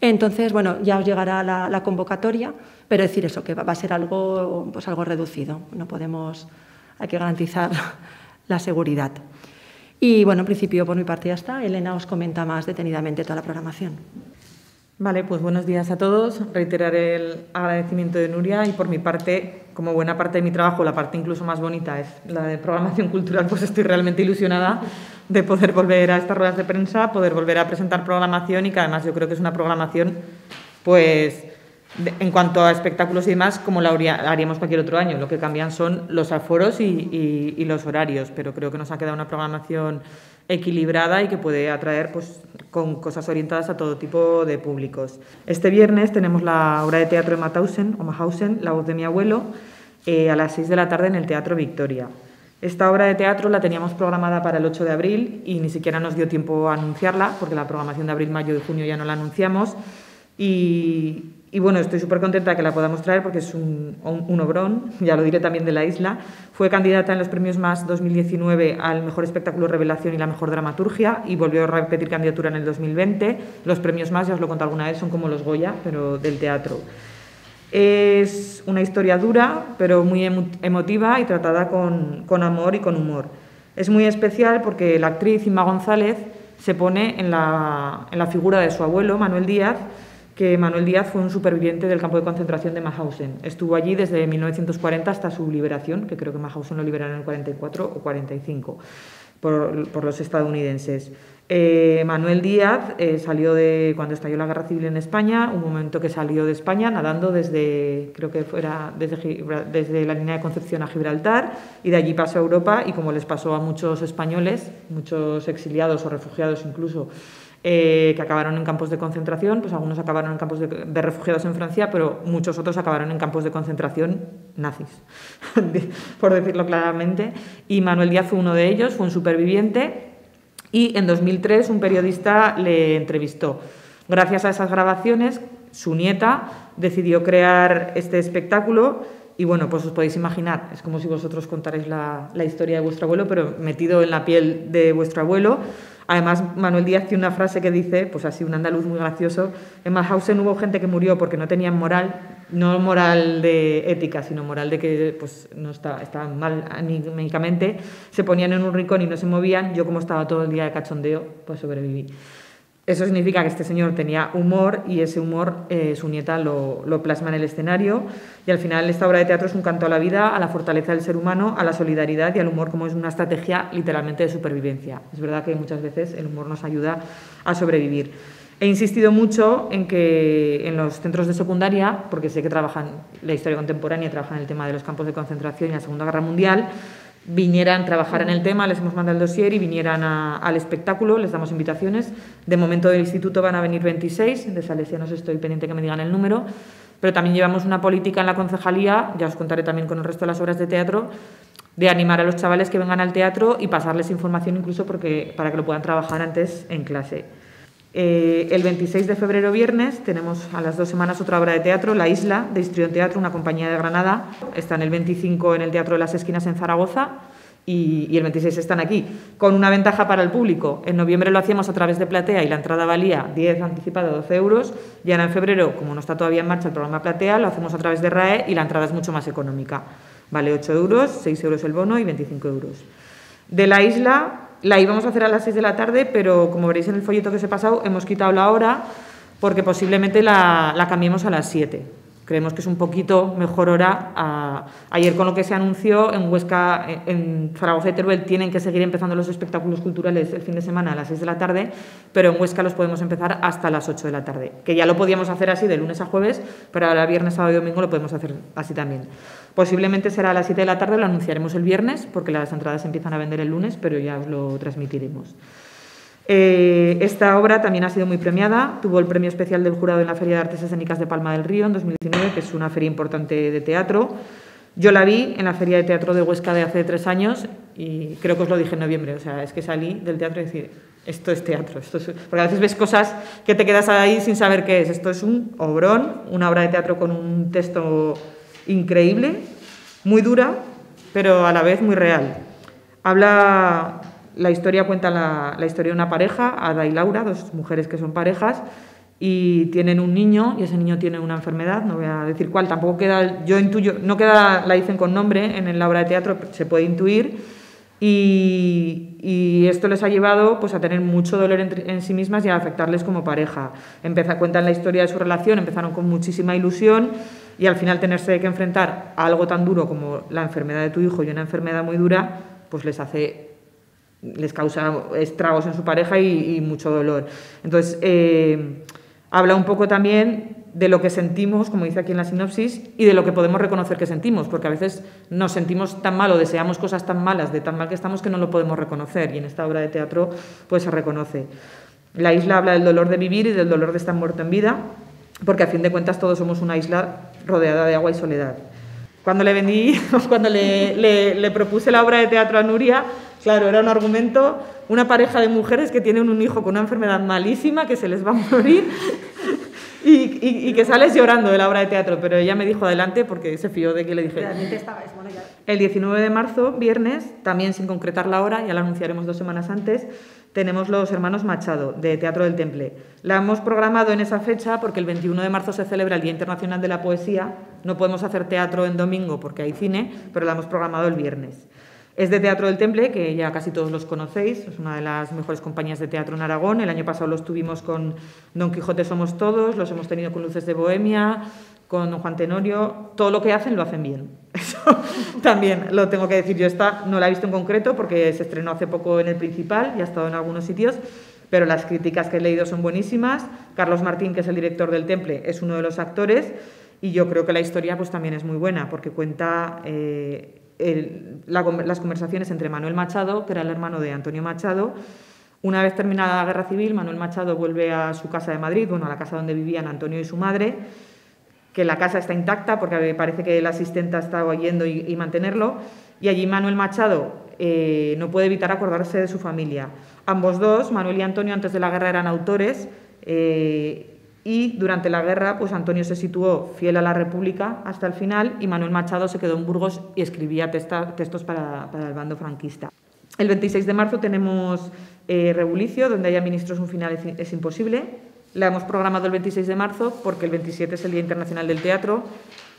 Entonces, bueno, ya os llegará la convocatoria, pero decir eso, que va a ser algo, pues algo reducido. No podemos, hay que garantizar la seguridad. Y bueno, en principio por mi parte ya está. Elena os comenta más detenidamente toda la programación. Vale, pues buenos días a todos. Reiterar el agradecimiento de Nuria y por mi parte, como buena parte de mi trabajo, la parte incluso más bonita es la de programación cultural, pues estoy realmente ilusionada de poder volver a estas ruedas de prensa, poder volver a presentar programación y que además yo creo que es una programación, pues en cuanto a espectáculos y demás, como la haríamos cualquier otro año. Lo que cambian son los aforos y los horarios, pero creo que nos ha quedado una programación equilibrada y que puede atraer pues, con cosas orientadas a todo tipo de públicos. Este viernes tenemos la obra de teatro de Mauthausen, La voz de mi abuelo, a las 6 de la tarde en el Teatro Victoria. Esta obra de teatro la teníamos programada para el 8 de abril y ni siquiera nos dio tiempo a anunciarla, porque la programación de abril, mayo y junio ya no la anunciamos. Y bueno, estoy súper contenta de que la podamos traer porque es un obrón, ya lo diré también de la isla. Fue candidata en los Premios MAS 2019 al Mejor Espectáculo Revelación y la Mejor Dramaturgia y volvió a repetir candidatura en el 2020. Los Premios MAS, ya os lo he contado alguna vez, son como los Goya, pero del teatro. Es una historia dura, pero muy emotiva y tratada con amor y con humor. Es muy especial porque la actriz Inma González se pone en la figura de su abuelo, Manuel Díaz, que Manuel Díaz fue un superviviente del campo de concentración de Mauthausen. Estuvo allí desde 1940 hasta su liberación, que creo que Mauthausen lo liberaron en el 44 o 45 por los estadounidenses. Manuel Díaz salió cuando estalló la Guerra Civil en España, un momento que salió de España nadando desde la línea de Concepción a Gibraltar y de allí pasó a Europa y como les pasó a muchos españoles, muchos exiliados o refugiados incluso, que acabaron en campos de concentración, pues algunos acabaron en campos de refugiados en Francia, pero muchos otros acabaron en campos de concentración nazis, por decirlo claramente. Y Manuel Díaz fue uno de ellos, fue un superviviente y en 2003 un periodista le entrevistó. Gracias a esas grabaciones, su nieta decidió crear este espectáculo y bueno, pues os podéis imaginar, es como si vosotros contarais la historia de vuestro abuelo, pero metido en la piel de vuestro abuelo. Además, Manuel Díaz tiene una frase que dice, pues así, un andaluz muy gracioso: en Mauthausen hubo gente que murió porque no tenían moral, no moral de ética, sino moral de que pues, no estaban mal anímicamente, se ponían en un rincón y no se movían. Yo, como estaba todo el día de cachondeo, pues sobreviví. Eso significa que este señor tenía humor y ese humor su nieta lo plasma en el escenario y al final esta obra de teatro es un canto a la vida, a la fortaleza del ser humano, a la solidaridad y al humor como es una estrategia literalmente de supervivencia. Es verdad que muchas veces el humor nos ayuda a sobrevivir. He insistido mucho en que en los centros de secundaria, porque sé que trabajan la historia contemporánea y trabajan el tema de los campos de concentración y la Segunda Guerra Mundial, vinieran a trabajar en el tema, les hemos mandado el dossier y vinieran al espectáculo, les damos invitaciones. De momento del instituto van a venir 26, de salesianos estoy pendiente que me digan el número, pero también llevamos una política en la concejalía, ya os contaré también con el resto de las obras de teatro, de animar a los chavales que vengan al teatro y pasarles información incluso para que lo puedan trabajar antes en clase. El 26 de febrero, viernes, tenemos a las 2 semanas otra obra de teatro, La Isla, de Histrión Teatro, una compañía de Granada. Están el 25 en el Teatro de las Esquinas en Zaragoza y el 26 están aquí, con una ventaja para el público. En noviembre lo hacíamos a través de Platea y la entrada valía 10 anticipada, 12 euros. Y ahora en febrero, como no está todavía en marcha el programa Platea, lo hacemos a través de RAE y la entrada es mucho más económica. Vale 8 euros, 6 euros el bono y 25 euros. De La Isla la íbamos a hacer a las 6 de la tarde, pero como veréis en el folleto que os he pasado, hemos quitado la hora porque posiblemente la cambiemos a las 7. Creemos que es un poquito mejor hora. Ayer con lo que se anunció, en Huesca, en Zaragoza y Teruel tienen que seguir empezando los espectáculos culturales el fin de semana a las 6 de la tarde, pero en Huesca los podemos empezar hasta las 8 de la tarde, que ya lo podíamos hacer así de lunes a jueves, pero ahora viernes, sábado y domingo lo podemos hacer así también. Posiblemente será a las 7 de la tarde, lo anunciaremos el viernes, porque las entradas se empiezan a vender el lunes, pero ya os lo transmitiremos. Esta obra también ha sido muy premiada, tuvo el premio especial del jurado en la Feria de Artes Escénicas de Palma del Río en 2019, que es una feria importante de teatro. Yo la vi en la Feria de Teatro de Huesca de hace 3 años y creo que os lo dije en noviembre, o sea, es que salí del teatro y decir, esto es teatro, porque a veces ves cosas que te quedas ahí sin saber qué es. Esto es un obrón, una obra de teatro con un texto increíble, muy dura, pero a la vez muy real. La historia cuenta la historia de una pareja, Ada y Laura, 2 mujeres que son parejas, y tienen un niño, y ese niño tiene una enfermedad, no voy a decir cuál, tampoco queda, yo intuyo, no queda, la dicen con nombre en la obra de teatro, se puede intuir, y esto les ha llevado pues, a tener mucho dolor en sí mismas y a afectarles como pareja. Cuentan la historia de su relación, empezaron con muchísima ilusión, y al final tenerse que enfrentar a algo tan duro como la enfermedad de tu hijo y una enfermedad muy dura, pues les causa estragos en su pareja y mucho dolor. Entonces, habla un poco también de lo que sentimos, como dice aquí en la sinopsis, y de lo que podemos reconocer que sentimos, porque a veces nos sentimos tan mal o deseamos cosas tan malas, de tan mal que estamos, que no lo podemos reconocer, y en esta obra de teatro pues se reconoce. La isla habla del dolor de vivir y del dolor de estar muerto en vida, porque a fin de cuentas todos somos una isla rodeada de agua y soledad. Cuando le propuse la obra de teatro a Nuria, claro, era un argumento, una pareja de mujeres que tienen un hijo con una enfermedad malísima, que se les va a morir y que sales llorando de la obra de teatro, pero ella me dijo adelante porque se fió de que le dije. Realmente estabais, bueno, ya. El 19 de marzo, viernes, también sin concretar la hora, ya la anunciaremos 2 semanas antes, tenemos Los Hermanos Machado, de Teatro del Temple. La hemos programado en esa fecha porque el 21 de marzo se celebra el Día Internacional de la Poesía. No podemos hacer teatro en domingo porque hay cine, pero la hemos programado el viernes. Es de Teatro del Temple, que ya casi todos los conocéis, es una de las mejores compañías de teatro en Aragón. El año pasado los tuvimos con Don Quijote Somos Todos, los hemos tenido con Luces de Bohemia, con Don Juan Tenorio. Todo lo que hacen lo hacen bien. Eso también lo tengo que decir. Yo esta no la he visto en concreto porque se estrenó hace poco en el Principal y ha estado en algunos sitios, pero las críticas que he leído son buenísimas. Carlos Martín, que es el director del Temple, es uno de los actores, y yo creo que la historia pues también es muy buena porque cuenta las conversaciones entre Manuel Machado, que era el hermano de Antonio Machado. Una vez terminada la Guerra Civil, Manuel Machado vuelve a su casa de Madrid, bueno, a la casa donde vivían Antonio y su madre, que la casa está intacta porque parece que la asistenta estaba yendo y mantenerlo, y allí Manuel Machado no puede evitar acordarse de su familia. Ambos dos, Manuel y Antonio, antes de la guerra eran autores, y durante la guerra pues Antonio se situó fiel a la República hasta el final y Manuel Machado se quedó en Burgos y escribía textos para el bando franquista. El 26 de marzo tenemos Rebulicio, donde haya ministros un final es imposible. La hemos programado el 26 de marzo porque el 27 es el Día Internacional del Teatro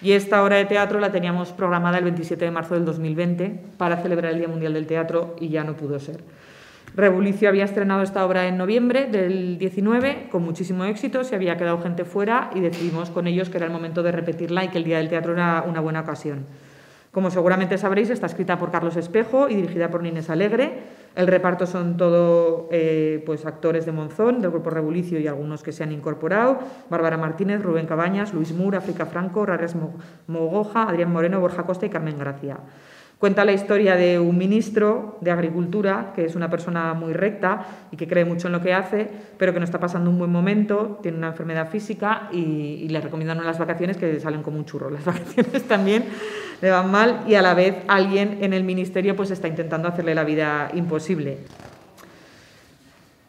y esta obra de teatro la teníamos programada el 27 de marzo del 2020 para celebrar el Día Mundial del Teatro y ya no pudo ser. Rebulicio había estrenado esta obra en noviembre del 19 con muchísimo éxito, se había quedado gente fuera y decidimos con ellos que era el momento de repetirla y que el Día del Teatro era una buena ocasión. Como seguramente sabréis, está escrita por Carlos Espejo y dirigida por Inés Alegre. El reparto son todo pues, actores de Monzón, del Grupo Rebulicio y algunos que se han incorporado. Bárbara Martínez, Rubén Cabañas, Luis Mur, África Franco, Rarias Mogoja, Adrián Moreno, Borja Costa y Carmen Gracia. Cuenta la historia de un ministro de Agricultura, que es una persona muy recta y que cree mucho en lo que hace, pero que no está pasando un buen momento, tiene una enfermedad física y le recomiendan unas vacaciones que salen como un churro. Las vacaciones también le van mal y a la vez alguien en el ministerio pues está intentando hacerle la vida imposible.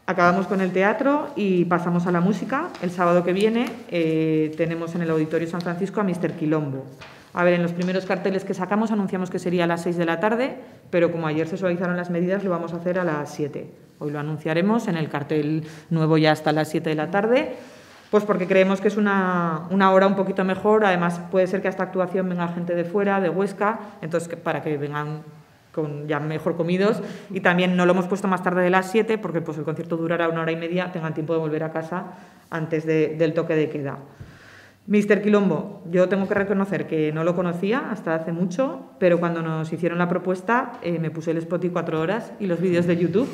Acabamos con el teatro y pasamos a la música. El sábado que viene tenemos en el Auditorio San Francisco a Mr. Quilombo. A ver, en los primeros carteles que sacamos anunciamos que sería a las 6 de la tarde, pero como ayer se suavizaron las medidas, lo vamos a hacer a las 7. Hoy lo anunciaremos, en el cartel nuevo ya hasta las 7 de la tarde, pues porque creemos que es una hora un poquito mejor. Además, puede ser que a esta actuación venga gente de fuera, de Huesca, entonces para que vengan ya mejor comidos. Y también no lo hemos puesto más tarde de las 7, porque pues el concierto durará 1 hora y media, tengan tiempo de volver a casa antes del toque de queda. Mr. Quilombo, yo tengo que reconocer que no lo conocía hasta hace mucho, pero cuando nos hicieron la propuesta me puse el Spotify 4 horas y los vídeos de YouTube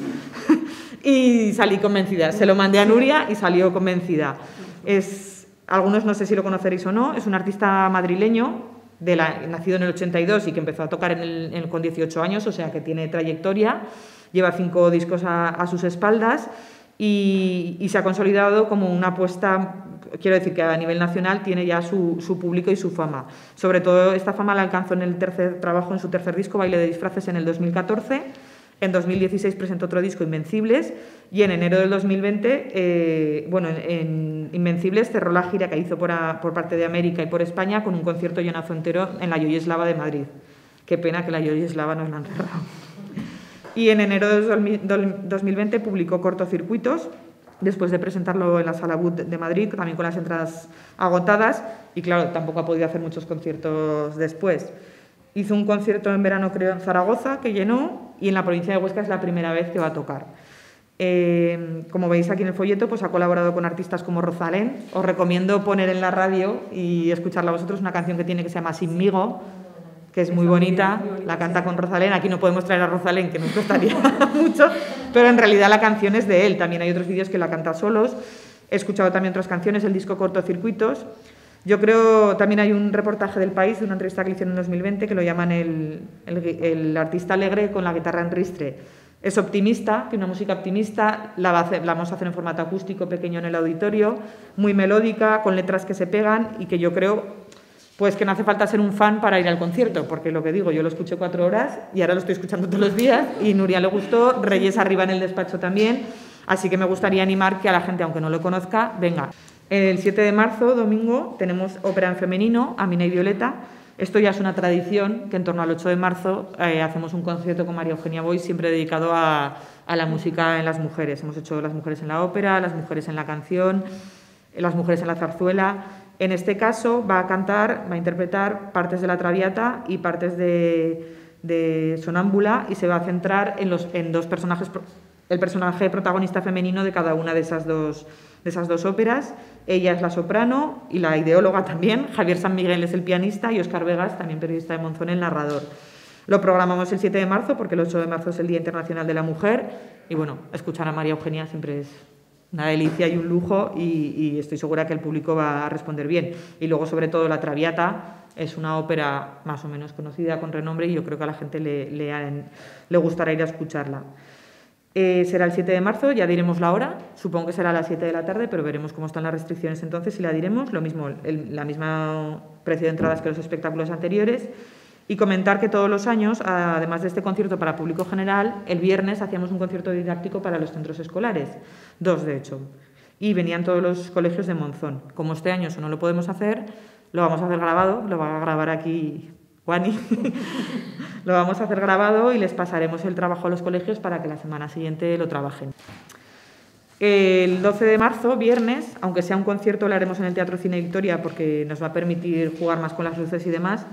y salí convencida. Se lo mandé a Nuria y salió convencida. Algunos no sé si lo conoceréis o no, es un artista madrileño, nacido en el 82 y que empezó a tocar con 18 años, o sea que tiene trayectoria. lleva 5 discos a sus espaldas y se ha consolidado como una apuesta, quiero decir que a nivel nacional tiene ya su público y su fama. Sobre todo esta fama la alcanzó en el tercer trabajo, en su tercer disco, Baile de disfraces, en el 2014. En 2016 presentó otro disco, Invencibles, y en enero del 2020, en Invencibles cerró la gira que hizo por parte de América y por España con un concierto llenazo entero en la Yoyeslava de Madrid. Qué pena que la Yoyeslava nos la han cerrado. Y en enero de 2020 publicó Cortocircuitos, después de presentarlo en la Sala Bud de Madrid, también con las entradas agotadas, y claro, tampoco ha podido hacer muchos conciertos después. Hizo un concierto en verano, creo, en Zaragoza, que llenó, y en la provincia de Huesca es la primera vez que va a tocar. Como veis aquí en el folleto, pues ha colaborado con artistas como Rosalén. Os recomiendo poner en la radio y escucharla vosotros, una canción que tiene que se llama Sinmigo, que es muy bonita, la canta con Rosalén. Aquí no podemos traer a Rosalén, que nos costaría mucho, pero en realidad la canción es de él. También hay otros vídeos que la canta solos. He escuchado también otras canciones, el disco Cortocircuitos. Yo creo, también hay un reportaje del País, de una entrevista que le hicieron en 2020, que lo llaman el artista alegre con la guitarra en ristre. Es optimista, tiene una música optimista, la vamos a hacer en formato acústico pequeño en el auditorio, muy melódica, con letras que se pegan y que yo creo pues que no hace falta ser un fan para ir al concierto, porque lo que digo, yo lo escuché 4 horas y ahora lo estoy escuchando todos los días y Nuria le gustó, Reyes arriba en el despacho también, así que me gustaría animar que a la gente, aunque no lo conozca, venga. El 7 de marzo, domingo, tenemos ópera en femenino, Amina y Violeta. Esto ya es una tradición, que en torno al 8 de marzo hacemos un concierto con María Eugenia Boix, siempre dedicado a la música en las mujeres. Hemos hecho las mujeres en la ópera, las mujeres en la canción, las mujeres en la zarzuela. En este caso va a interpretar partes de La Traviata y partes de Sonámbula, y se va a centrar en 2 personajes, el personaje protagonista femenino de cada una de esas dos óperas. Ella es la soprano y la ideóloga también, Javier San Miguel es el pianista y Óscar Vegas, también periodista de Monzón, el narrador. Lo programamos el 7 de marzo porque el 8 de marzo es el Día Internacional de la Mujer y bueno, escuchar a María Eugenia siempre es una delicia y un lujo y estoy segura que el público va a responder bien. Y luego, sobre todo, La Traviata es una ópera más o menos conocida, con renombre, y yo creo que a la gente le gustará ir a escucharla. Será el 7 de marzo, ya diremos la hora, supongo que será a las 7 de la tarde, pero veremos cómo están las restricciones entonces y la diremos. Lo mismo, la misma precio de entradas que los espectáculos anteriores. Y comentar que todos los años, además de este concierto para público general, el viernes hacíamos un concierto didáctico para los centros escolares, 2 de hecho, y venían todos los colegios de Monzón. Como este año eso no lo podemos hacer, lo vamos a hacer grabado, lo va a grabar aquí Juani, lo vamos a hacer grabado y les pasaremos el trabajo a los colegios para que la semana siguiente lo trabajen. El 12 de marzo, viernes, aunque sea un concierto, lo haremos en el Teatro Cine Victoria porque nos va a permitir jugar más con las luces y demás.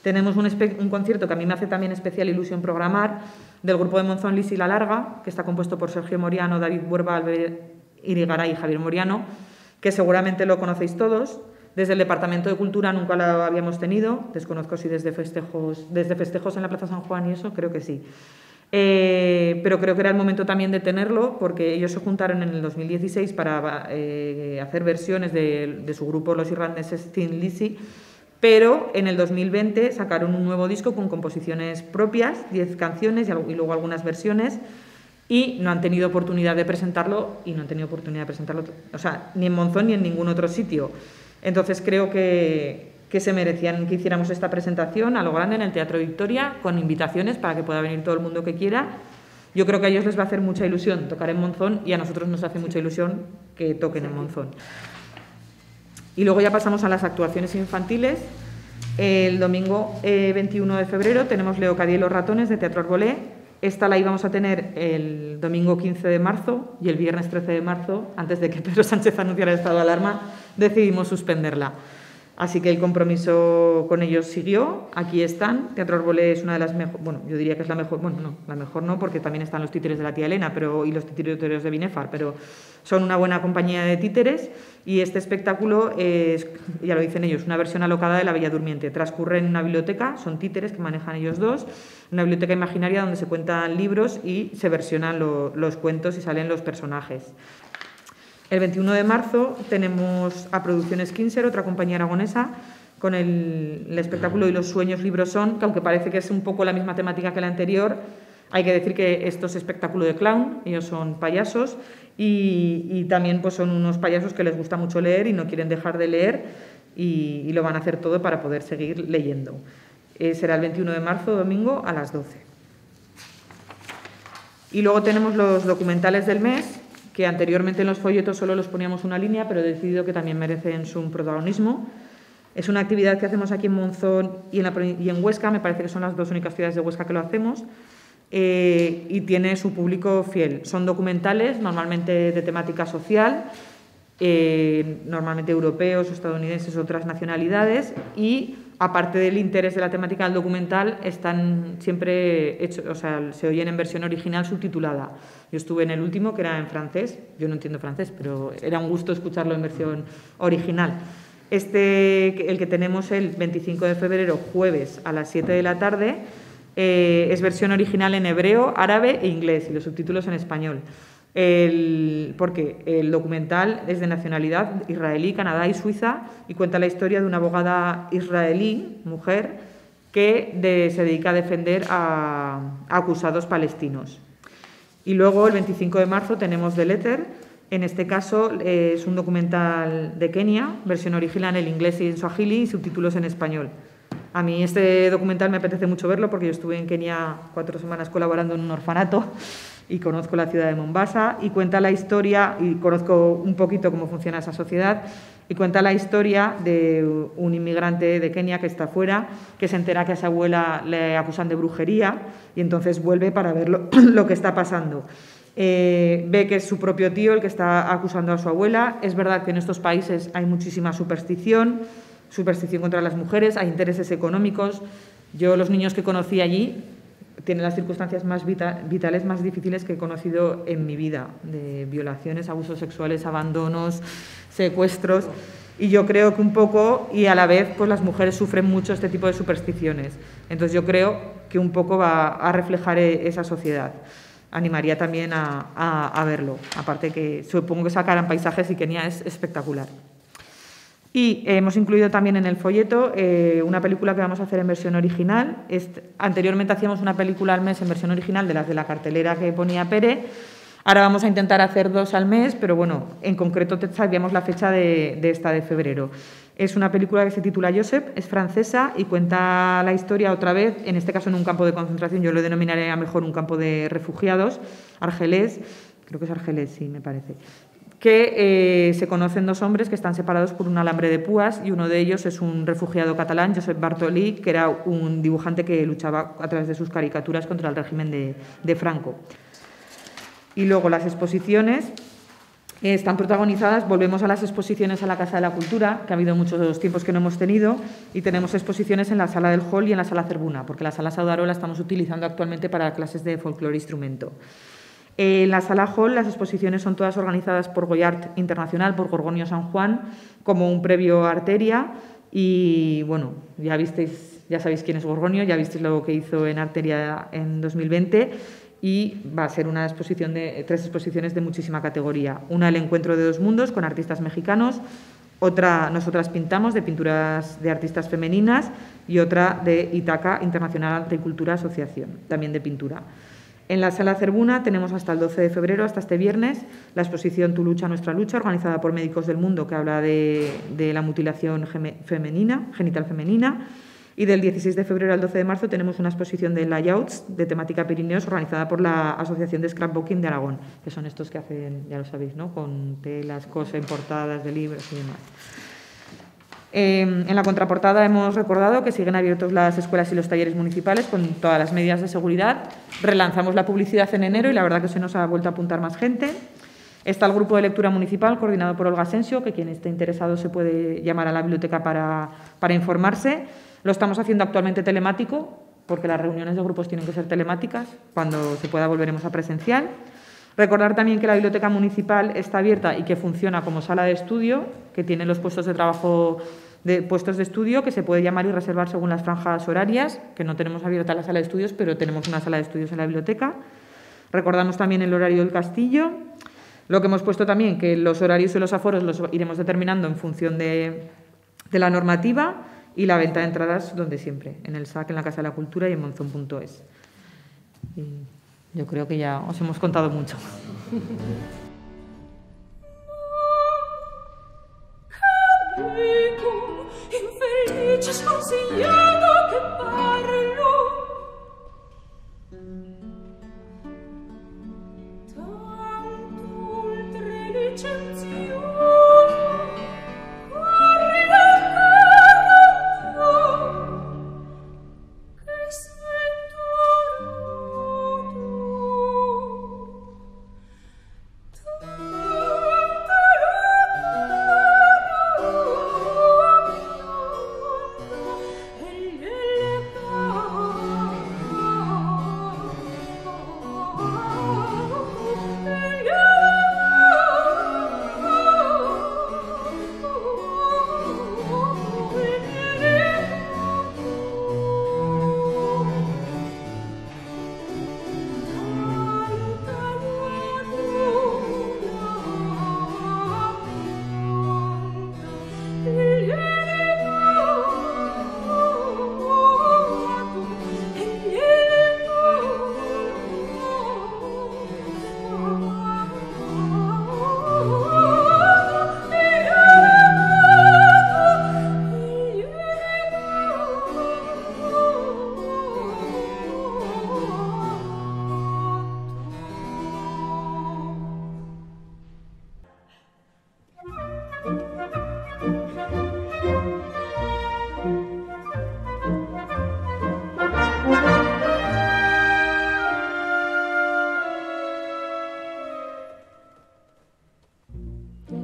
Tenemos un concierto que a mí me hace también especial ilusión programar, del grupo de Monzón Lisi La Larga, que está compuesto por Sergio Moriano, David Buerba, Albert Irigaray y Javier Moriano, que seguramente lo conocéis todos. Desde el Departamento de Cultura nunca lo habíamos tenido, desconozco si desde festejos en la Plaza San Juan y eso, creo que sí. Pero creo que era el momento también de tenerlo, porque ellos se juntaron en el 2016 para hacer versiones de su grupo, los irlandeses Thin Lizzy, pero en el 2020 sacaron un nuevo disco con composiciones propias, 10 canciones y luego algunas versiones, y no han tenido oportunidad de presentarlo, o sea, ni en Monzón ni en ningún otro sitio. Entonces creo que se merecían que hiciéramos esta presentación a lo grande en el Teatro Victoria, con invitaciones para que pueda venir todo el mundo que quiera. Yo creo que a ellos les va a hacer mucha ilusión tocar en Monzón y a nosotros nos hace mucha ilusión que toquen en Monzón. Y luego ya pasamos a las actuaciones infantiles. El domingo 21 de febrero tenemos Leocadía y los ratones de Teatro Arbolé. Esta la íbamos a tener el domingo 15 de marzo y el viernes 13 de marzo, antes de que Pedro Sánchez anunciara el estado de alarma, decidimos suspenderla. Así que el compromiso con ellos siguió. Aquí están. Teatro Arbolé es una de las mejores, bueno, yo diría que es la mejor, bueno, no, la mejor no, porque también están los títeres de la tía Elena y los títeres de Binefar, pero son una buena compañía de títeres y este espectáculo es, ya lo dicen ellos, una versión alocada de La Bella Durmiente. Transcurre en una biblioteca, son títeres que manejan ellos dos, una biblioteca imaginaria donde se cuentan libros y se versionan los cuentos y salen los personajes. El 21 de marzo tenemos a Producciones Kinser, otra compañía aragonesa, con el espectáculo Y los sueños libros son, que aunque parece que es un poco la misma temática que la anterior, Hay que decir que esto es espectáculo de clown, ellos son payasos y también pues son unos payasos que les gusta mucho leer y no quieren dejar de leer y lo van a hacer todo para poder seguir leyendo. Será el 21 de marzo, domingo, a las 12. Y luego tenemos los documentales del mes, que anteriormente en los folletos solo los poníamos una línea, pero he decidido que también merecen su protagonismo. Es una actividad que hacemos aquí en Monzón y en Huesca, me parece que son las dos únicas ciudades de Huesca que lo hacemos, y tiene su público fiel. Son documentales, normalmente de temática social, normalmente europeos, estadounidenses, otras nacionalidades, y aparte del interés de la temática del documental, están siempre hechos, o sea, se oyen en versión original subtitulada. Yo estuve en el último, que era en francés, yo no entiendo francés, pero era un gusto escucharlo en versión original. El que tenemos el 25 de febrero, jueves, a las 7 de la tarde, es versión original en hebreo, árabe e inglés, y los subtítulos en español. Porque el documental es de nacionalidad israelí, Canadá y Suiza, y cuenta la historia de una abogada israelí, mujer, que se dedica a defender a acusados palestinos. Y luego, el 25 de marzo, tenemos The Letter. En este caso, es un documental de Kenia, versión original en inglés y en swahili y subtítulos en español. A mí este documental me apetece mucho verlo porque yo estuve en Kenia 4 semanas colaborando en un orfanato y conozco la ciudad de Mombasa y cuenta la historia, y conozco un poquito cómo funciona esa sociedad, y cuenta la historia de un inmigrante de Kenia que está fuera, que se entera que a su abuela le acusan de brujería y entonces vuelve para ver lo que está pasando. Ve que es su propio tío el que está acusando a su abuela. Es verdad que en estos países hay muchísima superstición contra las mujeres, hay intereses económicos. Yo, los niños que conocí allí, tienen las circunstancias más vitales más difíciles que he conocido en mi vida, de violaciones, abusos sexuales, abandonos, secuestros, y yo creo que un poco, y a la vez, pues las mujeres sufren mucho este tipo de supersticiones. Entonces yo creo que un poco va a reflejar esa sociedad. Animaría también a verlo, aparte que supongo que sacarán paisajes y Kenia es espectacular. Y hemos incluido también en el folleto una película que vamos a hacer en versión original. Anteriormente hacíamos una película al mes en versión original de las de la cartelera que ponía Pere. Ahora vamos a intentar hacer 2 al mes, pero bueno, en concreto sabíamos la fecha de esta de febrero. Es una película que se titula Joseph, es francesa y cuenta la historia otra vez, en este caso en un campo de concentración, yo lo denominaré a mejor un campo de refugiados, Argelés, creo que es Argelés, sí, me parece, que se conocen 2 hombres que están separados por un alambre de púas, y uno de ellos es un refugiado catalán, Josep Bartolí, que era un dibujante que luchaba a través de sus caricaturas contra el régimen de Franco. Y luego las exposiciones están protagonizadas, volvemos a las exposiciones a la Casa de la Cultura, que ha habido muchos tiempos que no hemos tenido, y tenemos exposiciones en la Sala del Hall y en la Sala Cerbuna, porque la Sala Saudaró la estamos utilizando actualmente para clases de folclore e instrumento. En la Sala Hall las exposiciones son todas organizadas por Goyart Internacional, por Gorgonio San Juan, como un previo a Arteria, y bueno, ya sabéis quién es Gorgonio, ya visteis lo que hizo en Arteria en 2020, y va a ser una exposición 3 exposiciones de muchísima categoría. Una, el encuentro de 2 mundos con artistas mexicanos, otra, Nosotras pintamos, de pinturas de artistas femeninas, y otra de Itaca, Internacional Arte y Cultura Asociación, también de pintura. En la Sala Cerbuna tenemos hasta el 12 de febrero, hasta este viernes, la exposición Tu lucha, nuestra lucha, organizada por Médicos del Mundo, que habla de la mutilación genital femenina. Y del 16 de febrero al 12 de marzo tenemos una exposición de layouts de temática Pirineos, organizada por la Asociación de Scrapbooking de Aragón, que son estos que hacen, ya lo sabéis, ¿no?, con telas, cosas importadas de libros y demás. En la contraportada hemos recordado que siguen abiertos las escuelas y los talleres municipales con todas las medidas de seguridad. Relanzamos la publicidad en enero y la verdad que se nos ha vuelto a apuntar más gente. Está el grupo de lectura municipal coordinado por Olga Asensio, que quien esté interesado se puede llamar a la biblioteca para informarse. Lo estamos haciendo actualmente telemático, porque las reuniones de grupos tienen que ser telemáticas. Cuando se pueda volveremos a presencial. Recordar también que la biblioteca municipal está abierta y que funciona como sala de estudio, que tiene los puestos de trabajo puestos de estudio que se puede llamar y reservar según las franjas horarias, que no tenemos abierta la sala de estudios, pero tenemos una sala de estudios en la biblioteca. Recordamos también el horario del castillo. Lo que hemos puesto también, que los horarios y los aforos los iremos determinando en función de la normativa, y la venta de entradas donde siempre, en el SAC, en la Casa de la Cultura y en monzón.es. Yo creo que ya os hemos contado mucho.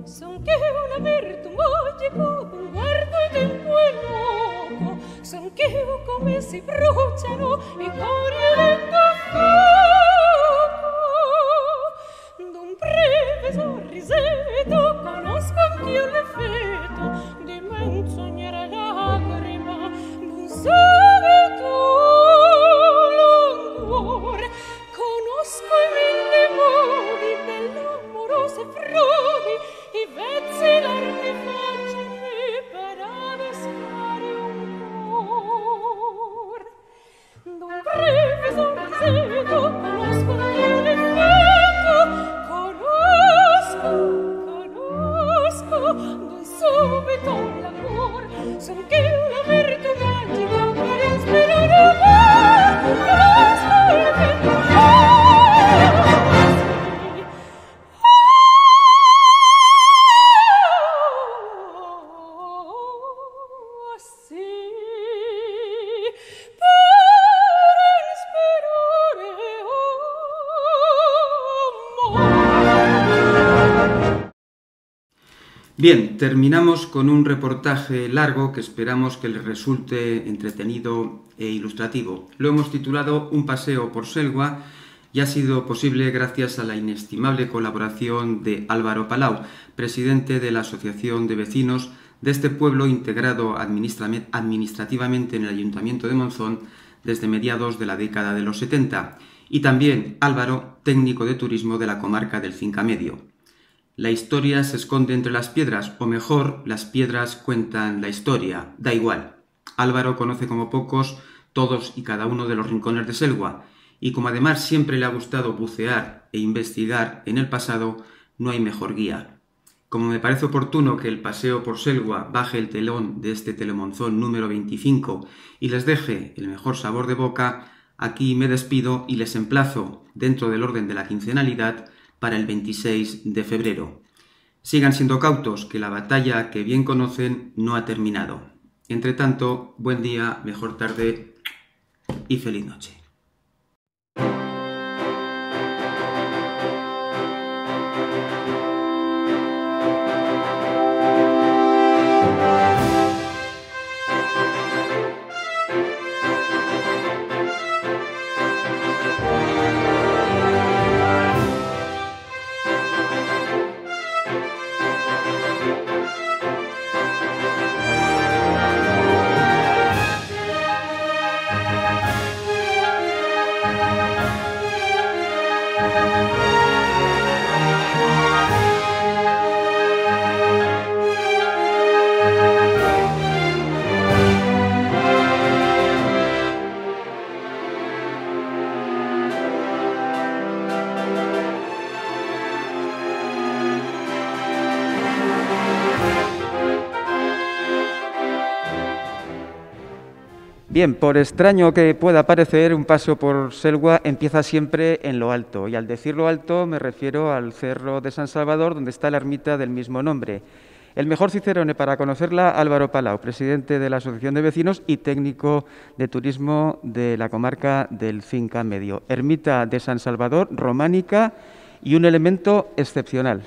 Son che una virtù magico, un guardo e tempo è luogo, son che come si bruciano i cuori lento fuoco. D'un breve sorrisetto conosco anch'io l'effetto di menzognera lacrima, d'un subito languore. Conosco i mille modi dell'amorose frodi, i vezzi larghi facili per adescare un cor. D'un breve sorrisetto conosco anch'io l'effetto, conosco d'un subito l'amor, son che una virtù magica per ispirare amor, conosco l'effetto. Bien, terminamos con un reportaje largo que esperamos que les resulte entretenido e ilustrativo. Lo hemos titulado Un paseo por Selva y ha sido posible gracias a la inestimable colaboración de Álvaro Palau, presidente de la Asociación de Vecinos de este pueblo integrado administrativamente en el Ayuntamiento de Monzón desde mediados de la década de los 70, y también Álvaro, técnico de turismo de la comarca del Cinca Medio. La historia se esconde entre las piedras, o mejor, las piedras cuentan la historia, da igual. Álvaro conoce como pocos todos y cada uno de los rincones de Selva, y como además siempre le ha gustado bucear e investigar en el pasado, no hay mejor guía. Como me parece oportuno que el paseo por Selva baje el telón de este Telemonzón número 25 y les deje el mejor sabor de boca, aquí me despido y les emplazo, dentro del orden de la quincenalidad, para el 26 de febrero. Sigan siendo cautos, que la batalla que bien conocen no ha terminado. Entre tanto, buen día, mejor tarde y feliz noche. Bien, por extraño que pueda parecer, un paso por Selwa empieza siempre en lo alto. Y al decir lo alto me refiero al Cerro de San Salvador, donde está la ermita del mismo nombre. El mejor cicerone para conocerla, Álvaro Palau, presidente de la Asociación de Vecinos y técnico de turismo de la comarca del Cinca Medio. Ermita de San Salvador, románica y un elemento excepcional.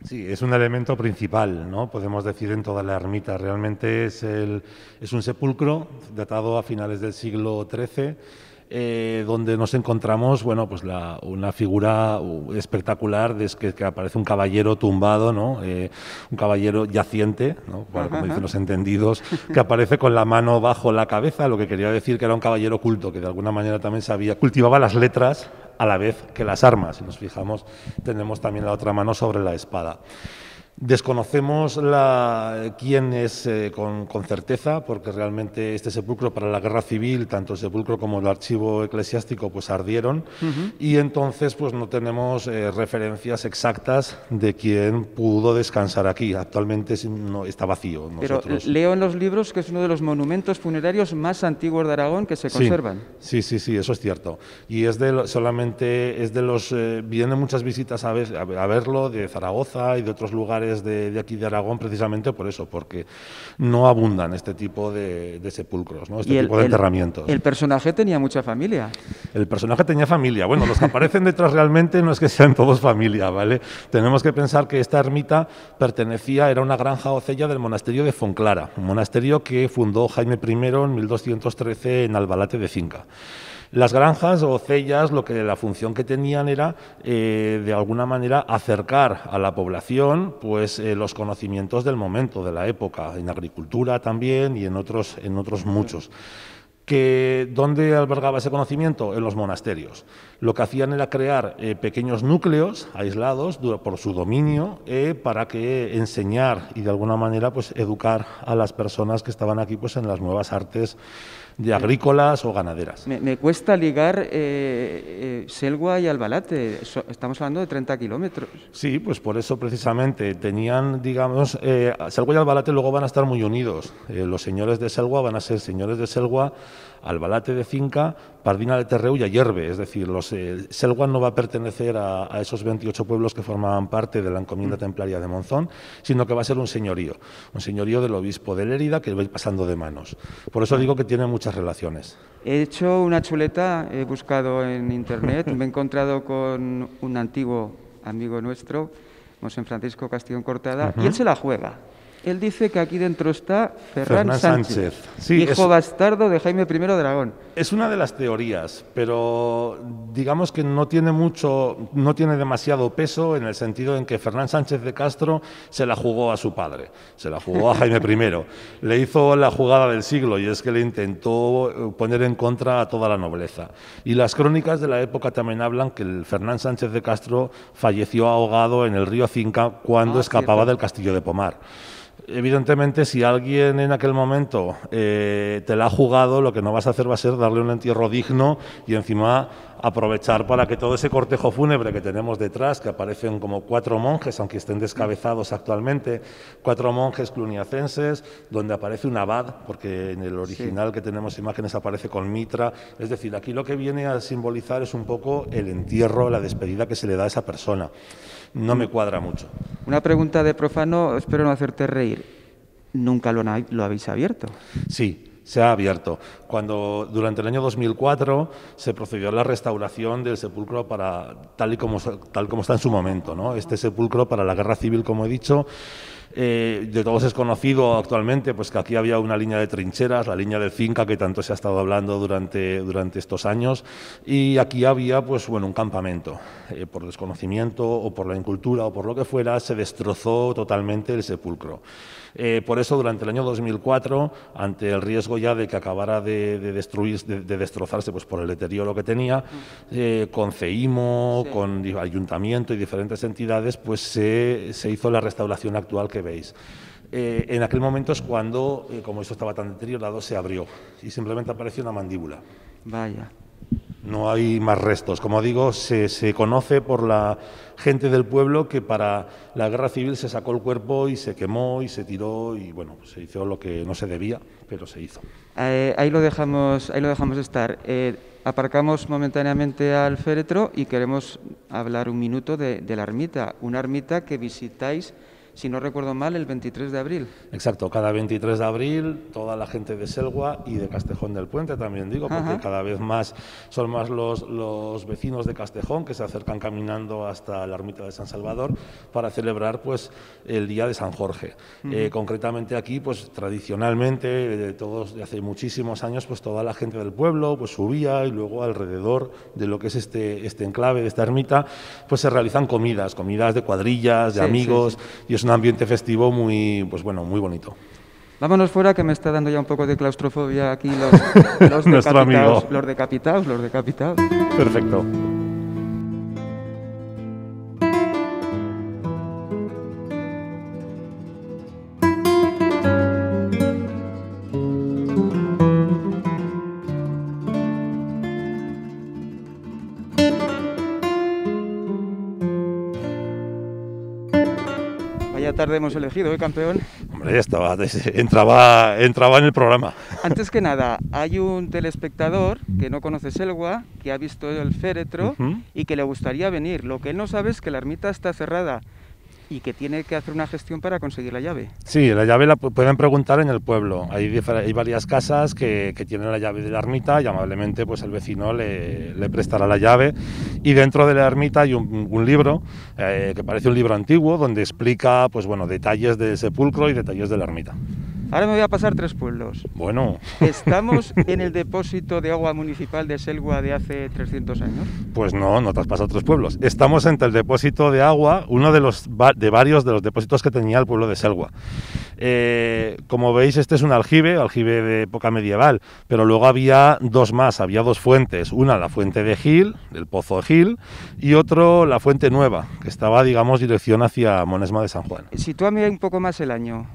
Sí, es un elemento principal, ¿no? Podemos decir, en toda la ermita. Realmente es un sepulcro datado a finales del siglo XIII, donde nos encontramos, bueno, pues una figura espectacular que aparece un caballero tumbado, ¿no? Un caballero yaciente, ¿no? Bueno, como dicen los entendidos, que aparece con la mano bajo la cabeza, lo que quería decir que era un caballero culto, que de alguna manera también cultivaba las letras a la vez que las armas. Si nos fijamos, tenemos también la otra mano sobre la espada. Desconocemos quién es con certeza, porque realmente este sepulcro para la guerra civil, tanto el sepulcro como el archivo eclesiástico, pues ardieron, y entonces pues no tenemos referencias exactas de quién pudo descansar aquí. Actualmente no, está vacío. Pero leo en los libros que es uno de los monumentos funerarios más antiguos de Aragón que se conservan. Sí, eso es cierto. Y vienen muchas visitas a verlo de Zaragoza y de otros lugares de aquí de Aragón, precisamente por eso, porque no abundan este tipo de sepulcros, ¿no? Este tipo de enterramientos. ¿El personaje tenía mucha familia? El personaje tenía familia. Bueno, los que aparecen detrás realmente no es que sean todos familia, ¿vale? Tenemos que pensar que esta ermita era una granja o cella del monasterio de Fonclara, un monasterio que fundó Jaime I en 1213 en Albalate de Cinca. Las granjas o cellas, la función que tenían era, de alguna manera, acercar a la población pues, los conocimientos del momento, de la época, en agricultura también y en otros muchos. ¿Dónde albergaba ese conocimiento? En los monasterios. Lo que hacían era crear pequeños núcleos aislados por su dominio para enseñar y de alguna manera pues, educar a las personas que estaban aquí pues, en las nuevas artes de agrícolas o ganaderas. Me cuesta ligar Selwa y Albalate. Estamos hablando de 30 kilómetros. Sí, pues por eso precisamente tenían, digamos, Selwa y Albalate luego van a estar muy unidos. Los señores de Selwa van a ser señores de Selwa, Albalate de Cinca, Pardina de Terreu y Ayerbe. Es decir, Selwa no va a pertenecer a esos 28 pueblos que formaban parte de la encomienda templaria de Monzón, sino que va a ser un señorío del obispo de Lérida que va a ir pasando de manos. Por eso digo que tiene muchas relaciones. He hecho una chuleta, he buscado en internet, me he encontrado con un antiguo amigo nuestro, Monsen Francisco Castillón Cortada, y él se la juega. Él dice que aquí dentro está Ferran Sánchez, sí, hijo bastardo de Jaime I de Aragón. Es una de las teorías, pero digamos que no tiene demasiado peso en el sentido en que Ferran Sánchez de Castro se la jugó a su padre, se la jugó a Jaime I. Le hizo la jugada del siglo y es que le intentó poner en contra a toda la nobleza. Y las crónicas de la época también hablan que el Ferran Sánchez de Castro falleció ahogado en el río Cinca cuando escapaba del castillo de Pomar. Evidentemente, si alguien en aquel momento te la ha jugado, lo que no vas a hacer va a ser darle un entierro digno y encima aprovechar para que todo ese cortejo fúnebre que tenemos detrás, que aparecen como 4 monjes, aunque estén descabezados actualmente, 4 monjes cluniacenses, donde aparece un abad, porque en el original que tenemos imágenes aparece con mitra. Es decir, aquí lo que viene a simbolizar es un poco el entierro, la despedida que se le da a esa persona. No me cuadra mucho. Una pregunta de profano, espero no hacerte reír. ¿Nunca lo habéis abierto? Sí, se ha abierto. Durante el año 2004 se procedió a la restauración del sepulcro tal como está en su momento, ¿no? Este sepulcro para la guerra civil, como he dicho, de todos es conocido actualmente pues que aquí había una línea de trincheras, la línea del Cinca, que tanto se ha estado hablando durante estos años, y aquí había pues un campamento. Por desconocimiento o por la incultura o por lo que fuera, se destrozó totalmente el sepulcro. Por eso, durante el año 2004, ante el riesgo ya de que acabara de destrozarse pues, por el deterioro que tenía, con CEIMO, con ayuntamiento y diferentes entidades, pues se hizo la restauración actual que veis. En aquel momento es cuando, como esto estaba tan deteriorado, se abrió y simplemente apareció una mandíbula. Vaya. No hay más restos. Como digo, se conoce por la gente del pueblo que para la guerra civil se sacó el cuerpo y se quemó y se tiró y bueno, pues se hizo lo que no se debía, pero se hizo. Ahí lo dejamos estar. Aparcamos momentáneamente al féretro y queremos hablar un minuto de la ermita, una ermita que visitáis, si no recuerdo mal, el 23 de abril. Exacto, cada 23 de abril toda la gente de Selva y de Castejón del Puente, también digo, porque cada vez más son más los vecinos de Castejón que se acercan caminando hasta la ermita de San Salvador para celebrar pues el día de San Jorge. Concretamente aquí, pues tradicionalmente, todos de hace muchísimos años, pues toda la gente del pueblo pues subía y luego alrededor de lo que es este enclave, de esta ermita, pues se realizan comidas de cuadrillas, de amigos, y es un ambiente festivo muy bonito. Vámonos fuera, que me está dando ya un poco de claustrofobia aquí los decapitados. Perfecto. Vaya tarde hemos elegido, campeón. Hombre, ya estaba, entraba en el programa. Antes que nada, hay un telespectador que no conoce Selva, que ha visto el féretro y que le gustaría venir. Lo que él no sabe es que la ermita está cerrada y que tiene que hacer una gestión para conseguir la llave. Sí, la llave la pueden preguntar en el pueblo. Hay varias casas que tienen la llave de la ermita y amablemente pues el vecino le prestará la llave. Y dentro de la ermita hay un libro, que parece un libro antiguo, donde explica pues bueno, detalles del sepulcro y detalles de la ermita. Ahora me voy a pasar 3 pueblos. Bueno. ¿Estamos en el depósito de agua municipal de Selva de hace 300 años? Pues no te has pasado 3 pueblos. Estamos entre el depósito de agua, uno de varios de los depósitos que tenía el pueblo de Selva. Como veis, este es un aljibe de época medieval, pero luego había 2 más, había 2 fuentes. Una, la fuente de Gil, del pozo de Gil, y otro, la fuente nueva, que estaba, digamos, dirección hacia Monesma de San Juan. Sitúame un poco más el año.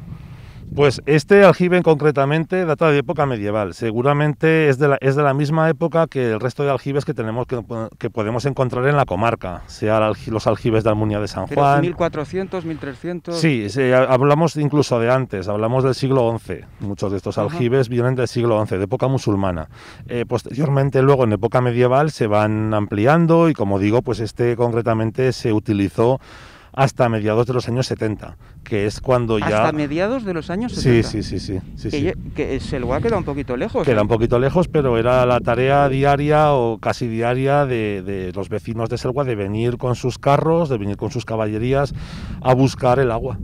Pues este aljibe concretamente data de época medieval. Seguramente es de la misma época que el resto de aljibes que tenemos que podemos encontrar en la comarca, sea los aljibes de Almunia de San Juan. 1400, 1300. Sí, hablamos incluso de antes, hablamos del siglo XI. Muchos de estos aljibes vienen del siglo XI, de época musulmana. Posteriormente, luego en época medieval se van ampliando y, como digo, pues este concretamente se utilizó hasta mediados de los años 70, que es cuando ya... ¿Hasta mediados de los años 70? Sí. Que Selva queda un poquito lejos. Queda un poquito lejos, pero era la tarea diaria o casi diaria de los vecinos de Selva de venir con sus carros, de venir con sus caballerías a buscar el agua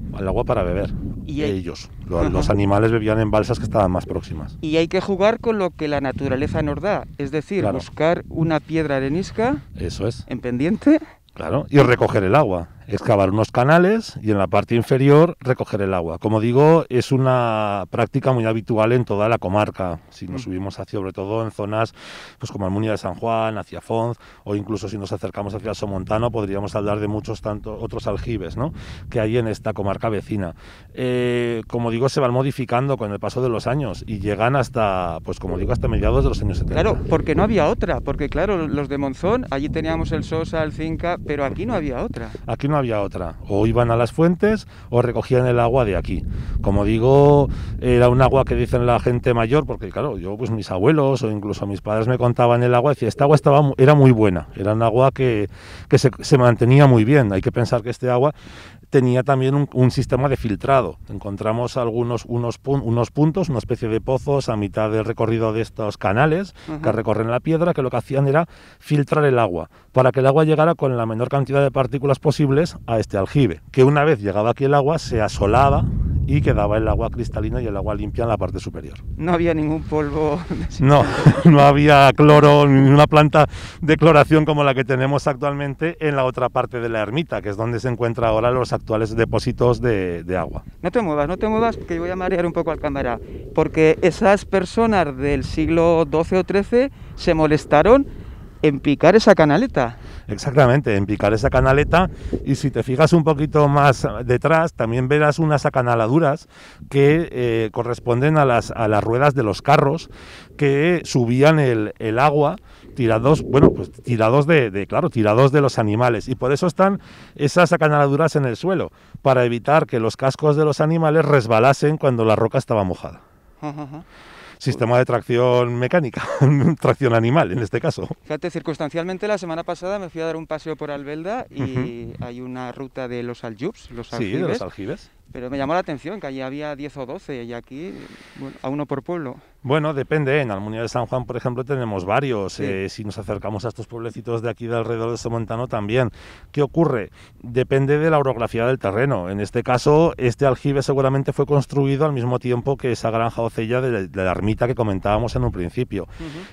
para beber. Y ellos, los animales bebían en balsas que estaban más próximas. Y hay que jugar con lo que la naturaleza nos da, es decir, buscar una piedra arenisca. Eso es. En pendiente. Claro, y recoger el agua, excavar unos canales y en la parte inferior recoger el agua. Como digo, es una práctica muy habitual en toda la comarca. Si nos subimos sobre todo en zonas pues como Almunia de San Juan, hacia Fonz, o incluso si nos acercamos hacia Somontano, podríamos hablar de muchos otros aljibes, ¿no?, que hay en esta comarca vecina. Como digo, se van modificando con el paso de los años y llegan hasta, pues como digo, hasta mediados de los años 70. Claro, porque no había otra, porque claro, los de Monzón, allí teníamos el Sosa, el Cinca, pero aquí no había otra. Aquí no había otra. O iban a las fuentes o recogían el agua de aquí. Como digo, era un agua que dicen la gente mayor, porque claro, yo pues mis abuelos o incluso mis padres me contaban el agua, decía, esta agua era muy buena, era un agua que se mantenía muy bien. Hay que pensar que este agua tenía también un sistema de filtrado. Encontramos unos puntos, una especie de pozos a mitad del recorrido de estos canales que recorren la piedra, que lo que hacían era filtrar el agua, para que el agua llegara con la menor cantidad de partículas posibles a este aljibe, que una vez llegaba aquí el agua se asolaba y quedaba el agua cristalina y el agua limpia en la parte superior. No había ningún polvo. No había cloro, ni una planta de cloración como la que tenemos actualmente en la otra parte de la ermita, que es donde se encuentran ahora los actuales depósitos de agua. No te muevas, que voy a marear un poco al cámara, porque esas personas del siglo XII o XIII se molestaron en picar esa canaleta. Exactamente, en picar esa canaleta, y si te fijas un poquito más detrás, también verás unas acanaladuras que corresponden a las ruedas de los carros que subían el agua, tirados, bueno, pues tirados tirados de los animales, y por eso están esas acanaladuras en el suelo, para evitar que los cascos de los animales resbalasen cuando la roca estaba mojada. Sistema de tracción mecánica, tracción animal en este caso. Fíjate, circunstancialmente la semana pasada me fui a dar un paseo por Albelda y hay una ruta de los aljubs, los aljibes. Sí, de los aljibes. Pero me llamó la atención que allí había 10 o 12 y aquí, bueno, a uno por pueblo. Bueno, depende. En Almunia de San Juan, por ejemplo, tenemos varios. Sí. Si nos acercamos a estos pueblecitos de aquí de alrededor de Somontano también. ¿Qué ocurre? Depende de la orografía del terreno. En este caso, este aljibe seguramente fue construido al mismo tiempo que esa granja ocella de la ermita que comentábamos en un principio.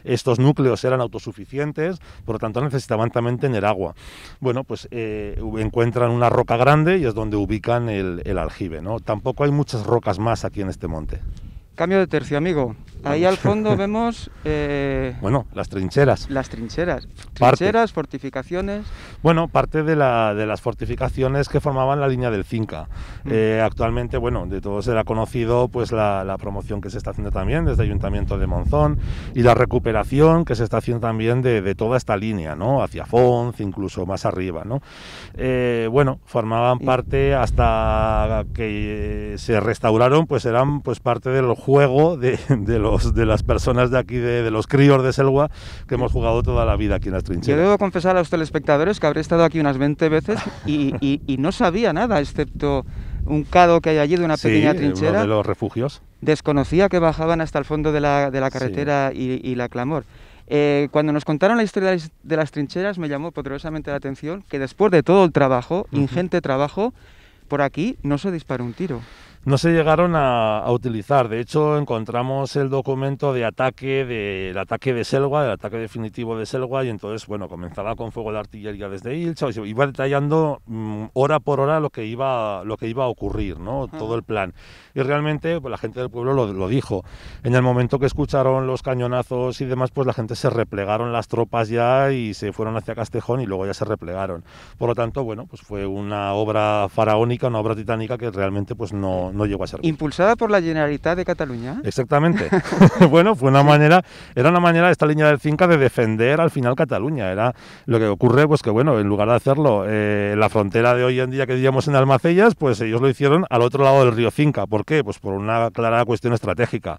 Estos núcleos eran autosuficientes, por lo tanto necesitaban también tener agua. Bueno, pues encuentran una roca grande y es donde ubican el aljibe, ¿no? Tampoco hay muchas rocas más aquí en este monte. Cambio de tercio, amigo. Ahí al fondo vemos... bueno, las trincheras. Las trincheras. Trincheras, fortificaciones... Bueno, parte de las fortificaciones que formaban la línea del Cinca. Actualmente, bueno, de todos era conocido pues la promoción que se está haciendo también desde el Ayuntamiento de Monzón y la recuperación que se está haciendo también de toda esta línea, ¿no? Hacia Fonz, incluso más arriba, ¿no? Bueno, formaban parte hasta que se restauraron, pues eran pues parte del juego de las personas de aquí, de los críos de Selva, que hemos jugado toda la vida aquí en las trincheras. Yo debo confesar a los telespectadores que habré estado aquí unas 20 veces y no sabía nada, excepto un cado que hay allí de una pequeña trinchera. Uno de los refugios. Desconocía que bajaban hasta el fondo de la carretera y la Clamor. Cuando nos contaron la historia de las trincheras me llamó poderosamente la atención que después de todo el trabajo, ingente trabajo, por aquí no se disparó un tiro. No se llegaron a utilizar. De hecho, encontramos el documento del ataque de Selva, del ataque definitivo de Selva, y entonces, bueno, comenzaba con fuego de artillería desde Ilcha, y iba detallando hora por hora lo que iba a ocurrir, ¿no? Todo el plan. Y realmente, pues la gente del pueblo lo dijo. En el momento que escucharon los cañonazos y demás, pues la gente se replegaron las tropas ya y se fueron hacia Castejón y luego ya se replegaron. Por lo tanto, bueno, pues fue una obra faraónica, una obra titánica que realmente pues no llegó a ser. ¿Impulsada por la Generalitat de Cataluña? Exactamente. Bueno, era una manera de esta línea del Cinca de defender al final Cataluña. Era lo que ocurre, pues que bueno, en lugar de hacerlo en la frontera de hoy en día que diríamos en Almacellas, pues ellos lo hicieron al otro lado del río Cinca. ¿Por qué? Pues por una clara cuestión estratégica.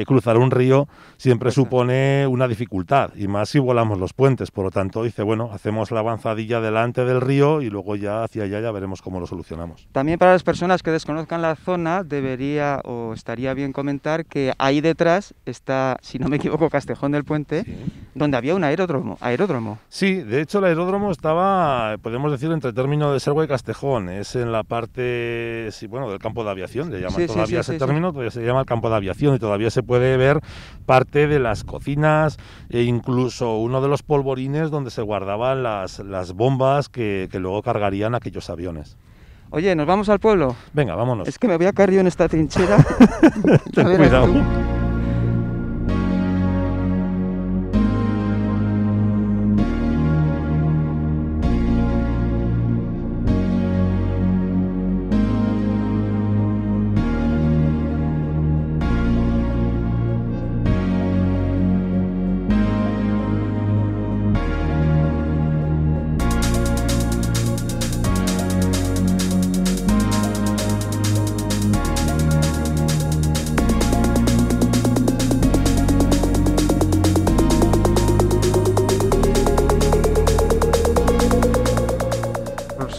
Cruzar un río siempre supone una dificultad, y más si volamos los puentes. Por lo tanto, dice, bueno, hacemos la avanzadilla delante del río y luego ya hacia allá ya veremos cómo lo solucionamos. También para las personas que desconozcan la zona, debería o estaría bien comentar que ahí detrás está, si no me equivoco, Castejón del Puente, sí, donde había un aeródromo. Sí, de hecho el aeródromo estaba, podemos decir, entre el término de Selva y Castejón. Es en la parte, sí, bueno, del campo de aviación, le llaman todavía ese término, todavía se llama el campo de aviación, y todavía se puede ver parte de las cocinas e incluso uno de los polvorines donde se guardaban las bombas que luego cargarían aquellos aviones. Oye, ¿nos vamos al pueblo? Venga, vámonos. Es que me voy a caer yo en esta trinchera. Ten cuidado.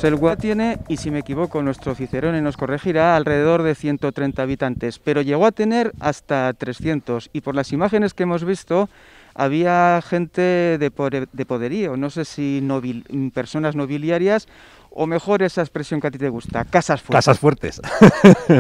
Selva tiene, y si me equivoco, nuestro Cicerone nos corregirá, alrededor de 130 habitantes, pero llegó a tener hasta 300, y por las imágenes que hemos visto había gente de poderío, no sé si personas nobiliarias o mejor esa expresión que a ti te gusta, casas fuertes? Casas fuertes.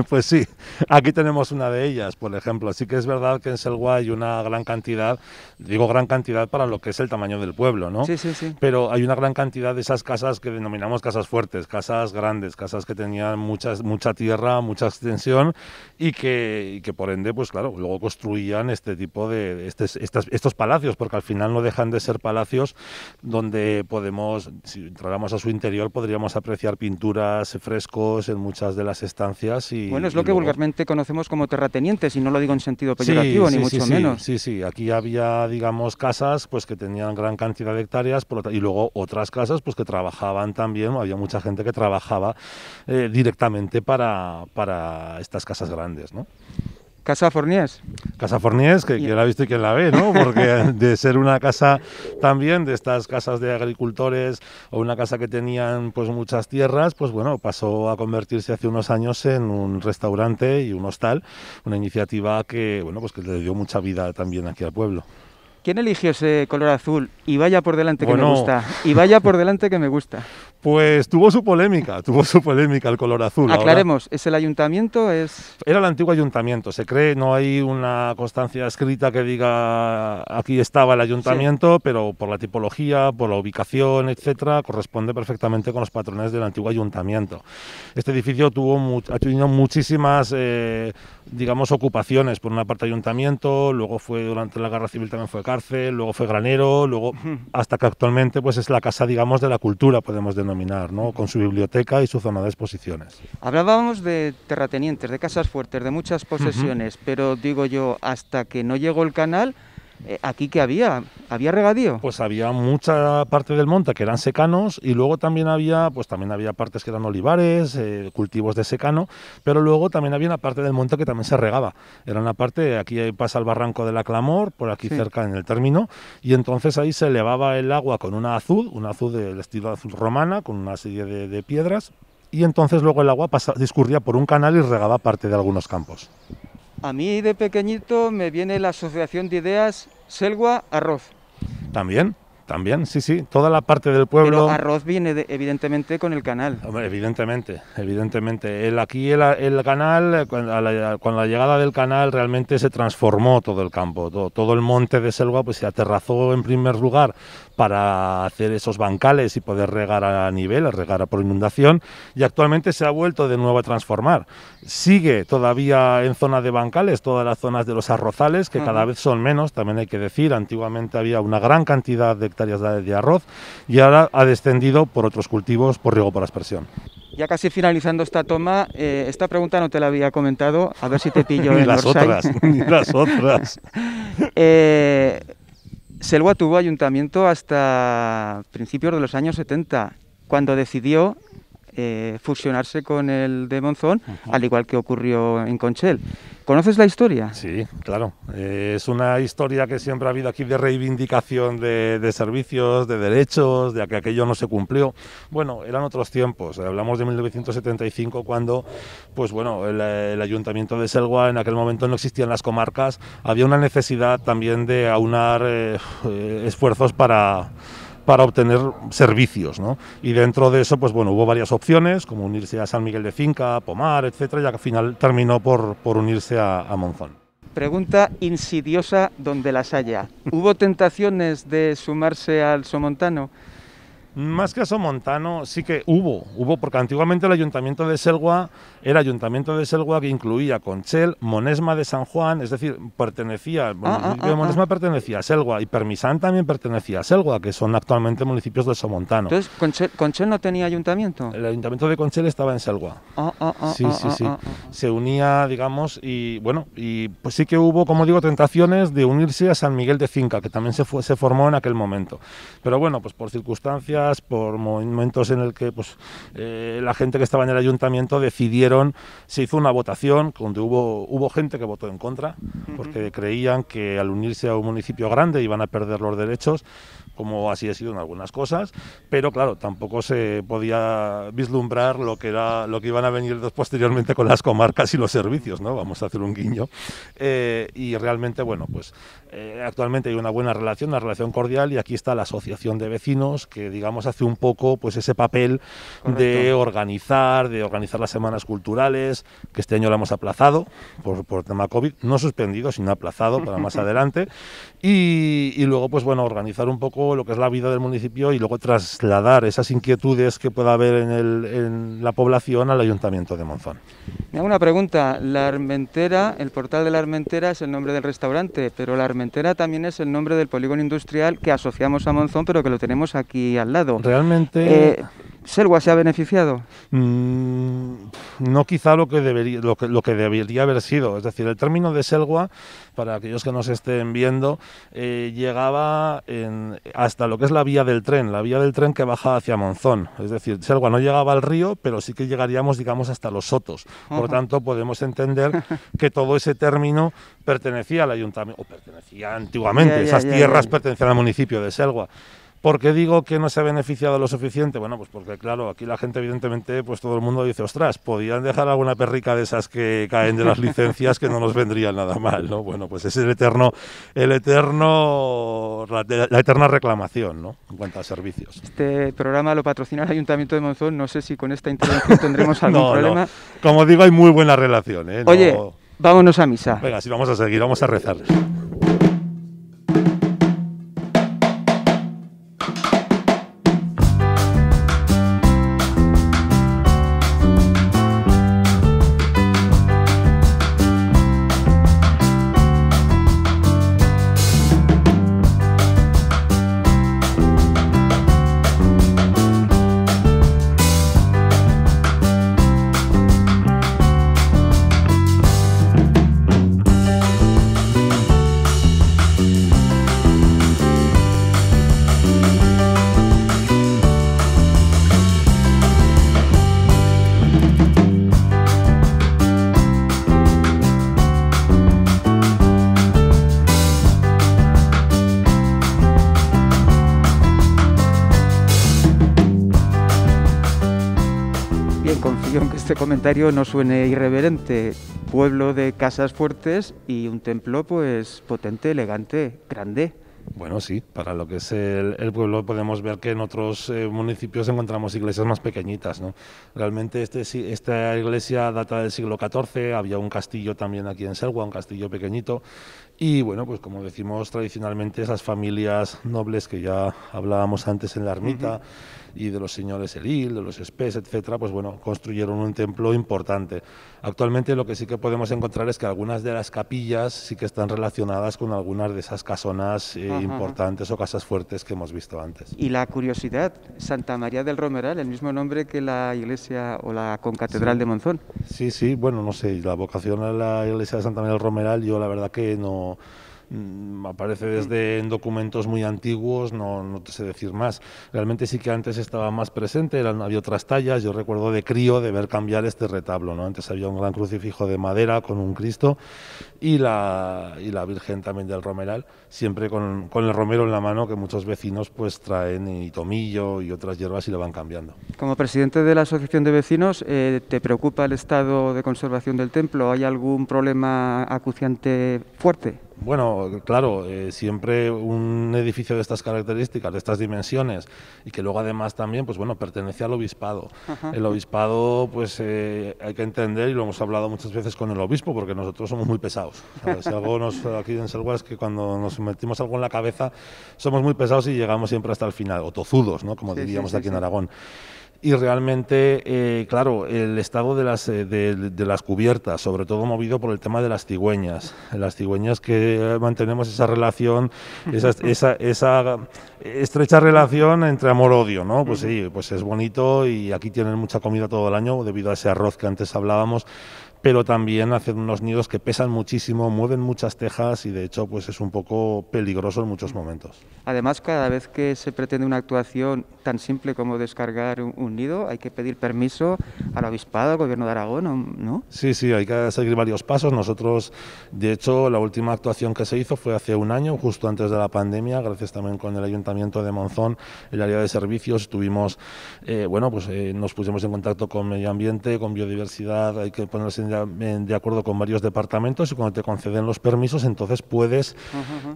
Pues sí, aquí tenemos una de ellas, por ejemplo. Sí que es verdad que en Selva hay una gran cantidad, digo gran cantidad para lo que es el tamaño del pueblo, ¿no? Sí, sí, sí. Pero hay una gran cantidad de esas casas que denominamos casas fuertes, casas grandes, casas que tenían mucha tierra, mucha extensión y que por ende, pues claro, luego construían este tipo de estos palacios, porque al final no dejan de ser palacios donde podemos, si entráramos a su interior, podríamos apreciar pinturas, frescos en muchas de las estancias. Bueno, es lo que vulgarmente conocemos como terratenientes, y no lo digo en sentido peyorativo, ni mucho menos. Sí, aquí había, digamos, casas pues que tenían gran cantidad de hectáreas y luego otras casas pues que trabajaban también, había mucha gente que trabajaba directamente para estas casas grandes, ¿no? Casa Forniés. Casa Forniés, que quien la ha visto y quien la ve, ¿no? Porque de ser una casa también, de estas casas de agricultores o una casa que tenían pues muchas tierras, pues bueno, pasó a convertirse hace unos años en un restaurante y un hostal, una iniciativa que, bueno, pues que le dio mucha vida también aquí al pueblo. ¿Quién eligió ese color azul? Y vaya por delante que me gusta. Y vaya por delante que me gusta. Pues tuvo su polémica el color azul. Aclaremos, ¿es el ayuntamiento? Era el antiguo ayuntamiento, se cree, no hay una constancia escrita que diga aquí estaba el ayuntamiento, sí, pero por la tipología, por la ubicación, etcétera, corresponde perfectamente con los patrones del antiguo ayuntamiento. Este edificio ha tenido muchísimas, digamos, ocupaciones. Por una parte ayuntamiento, luego fue durante la Guerra Civil también fue cárcel, luego fue granero, luego hasta que actualmente pues es la casa, digamos, de la cultura, podemos denominar, ¿no? Con su biblioteca y su zona de exposiciones. Hablábamos de terratenientes, de casas fuertes, de muchas posesiones, pero digo yo, hasta que no llegó el canal, ¿aquí qué había? ¿Había regadío? Pues había mucha parte del monte que eran secanos y luego también había partes que eran olivares, cultivos de secano, pero luego también había una parte del monte que también se regaba. Era una parte, aquí pasa el barranco de la Clamor, por aquí cerca en el término, y entonces ahí se elevaba el agua con una azud del estilo azud romana, con una serie de piedras, y entonces luego el agua discurría por un canal y regaba parte de algunos campos. A mí de pequeñito me viene la asociación de ideas Selva-Arroz. También, sí, toda la parte del pueblo... Pero arroz viene evidentemente con el canal. Hombre, evidentemente. Aquí el canal, con la llegada del canal realmente se transformó todo el campo, todo el monte de Selva pues se aterrazó en primer lugar para hacer esos bancales y poder regar a nivel, regar por inundación, y actualmente se ha vuelto de nuevo a transformar. Sigue todavía en zona de bancales todas las zonas de los arrozales, que cada vez son menos, también hay que decir. Antiguamente había una gran cantidad de hectáreas de arroz y ahora ha descendido por otros cultivos, por riego por aspersión. Ya casi finalizando esta toma, esta pregunta no te la había comentado, a ver si te pillo ni en las otras. Selva tuvo ayuntamiento hasta principios de los años 70, cuando decidió fusionarse con el de Monzón, al igual que ocurrió en Conchel. ¿Conoces la historia? Sí, claro. Es una historia que siempre ha habido aquí de reivindicación de servicios, de derechos, de que aquello no se cumplió. Bueno, eran otros tiempos. Hablamos de 1975 cuando, pues bueno, el Ayuntamiento de Selva, en aquel momento no existían las comarcas. Había una necesidad también de aunar esfuerzos para obtener servicios, ¿no? Y dentro de eso, pues bueno, hubo varias opciones, como unirse a San Miguel de Cinca, Pomar, etcétera, y al final terminó por unirse a Monzón. Pregunta insidiosa donde las haya. ¿Hubo tentaciones de sumarse al somontano? Más que a somontano, sí que hubo, porque antiguamente el Ayuntamiento de Selva era Ayuntamiento de Selva que incluía Conchel, Monesma de San Juan, es decir, pertenecía, el municipio de Monesma pertenecía a Selva y Permisán también pertenecía a Selva, que son actualmente municipios del somontano. Entonces, ¿Conchel no tenía ayuntamiento? El Ayuntamiento de Conchel estaba en Selva. Sí. Se unía, digamos, y bueno, y pues sí que hubo, como digo, tentaciones de unirse a San Miguel de Cinca, que también se formó en aquel momento. Pero bueno, pues por circunstancias, por momentos en el que pues la gente que estaba en el ayuntamiento decidieron, se hizo una votación donde hubo gente que votó en contra porque creían que al unirse a un municipio grande iban a perder los derechos, como así ha sido en algunas cosas, pero claro, tampoco se podía vislumbrar lo que iban a venir posteriormente con las comarcas y los servicios, ¿no? Vamos a hacer un guiño. Y realmente, bueno, pues actualmente hay una buena relación, una relación cordial, y aquí está la asociación de vecinos que, digamos, hace un poco pues ese papel de organizar las semanas culturales, que este año la hemos aplazado por tema COVID, no suspendido, sino aplazado para más adelante, y luego pues bueno, organizar un poco lo que es la vida del municipio y luego trasladar esas inquietudes que pueda haber en la población al Ayuntamiento de Monzón. Me hago una pregunta, la Armentera, el portal de la Armentera es el nombre del restaurante, pero la Armentera también es el nombre del polígono industrial que asociamos a Monzón, pero que lo tenemos aquí al lado. Realmente... ¿Selwa se ha beneficiado? No quizá lo que debería haber sido. Es decir, el término de Selwa, para aquellos que nos estén viendo, llegaba hasta lo que es la vía del tren que baja hacia Monzón. Es decir, Selwa no llegaba al río, pero sí que llegaríamos, digamos, hasta los sotos. Por tanto, podemos entender que todo ese término pertenecía al ayuntamiento, o pertenecía antiguamente, esas tierras pertenecían al municipio de Selwa. ¿Por qué digo que no se ha beneficiado lo suficiente? Bueno, pues porque claro, aquí la gente evidentemente, pues todo el mundo dice, ostras, podían dejar alguna perrica de esas que caen de las licencias que no nos vendrían nada mal, ¿no? Bueno, pues es la eterna reclamación, ¿no? En cuanto a servicios. Este programa lo patrocina el Ayuntamiento de Monzón, no sé si con esta intervención tendremos algún problema. No. Como digo, hay muy buena relación, ¿eh? Oye, vámonos a misa. Venga, sí, vamos a seguir, vamos a rezar. Confío en que este comentario no suene irreverente. Pueblo de casas fuertes y un templo pues potente, elegante, grande. Bueno, sí, para lo que es el pueblo podemos ver que en otros municipios encontramos iglesias más pequeñitas, ¿no? Realmente esta iglesia data del siglo XIV, había un castillo también aquí en Selwa, un castillo pequeñito, y bueno, pues como decimos tradicionalmente, esas familias nobles que ya hablábamos antes en la ermita, y de los señores Elil, de los Espés, etcétera, pues bueno, construyeron un templo importante. Actualmente lo que sí que podemos encontrar es que algunas de las capillas sí que están relacionadas con algunas de esas casonas importantes o casas fuertes que hemos visto antes. Y la curiosidad, Santa María del Romeral, el mismo nombre que la iglesia o la concatedral de Monzón. Sí, bueno, no sé, la vocación a la iglesia de Santa María del Romeral, yo la verdad que no... aparece en documentos muy antiguos, no te sé decir más. Realmente sí que antes estaba más presente, había otras tallas. Yo recuerdo de crío de ver cambiar este retablo, ¿no? Antes había un gran crucifijo de madera con un Cristo y la Virgen también del Romeral, siempre con el romero en la mano, que muchos vecinos pues traen y tomillo y otras hierbas y lo van cambiando. Como presidente de la Asociación de Vecinos, ¿te preocupa el estado de conservación del templo? ¿Hay algún problema acuciante fuerte? Bueno, claro, siempre un edificio de estas características, de estas dimensiones, y que luego además también, pues bueno, pertenece al obispado. El obispado, pues hay que entender, y lo hemos hablado muchas veces con el obispo, porque nosotros somos muy pesados. Si algo aquí en Selwa es que cuando nos metimos algo en la cabeza, somos muy pesados y llegamos siempre hasta el final, o tozudos, ¿no? Como diríamos aquí en Aragón. Y realmente, claro, el estado de las cubiertas, sobre todo movido por el tema de las cigüeñas que mantenemos esa relación, esa estrecha relación entre amor-odio, ¿no? Pues sí, pues es bonito y aquí tienen mucha comida todo el año debido a ese arroz que antes hablábamos, pero también hacen unos nidos que pesan muchísimo, mueven muchas tejas y de hecho pues es un poco peligroso en muchos momentos. Además, cada vez que se pretende una actuación tan simple como descargar un nido, hay que pedir permiso al Obispado, al Gobierno de Aragón, ¿no? Sí, hay que seguir varios pasos. Nosotros, de hecho, la última actuación que se hizo fue hace un año, justo antes de la pandemia, gracias también con el Ayuntamiento de Monzón, el área de servicios, nos pusimos en contacto con Medio Ambiente, con Biodiversidad, hay que ponerse de acuerdo con varios departamentos y cuando te conceden los permisos, entonces puedes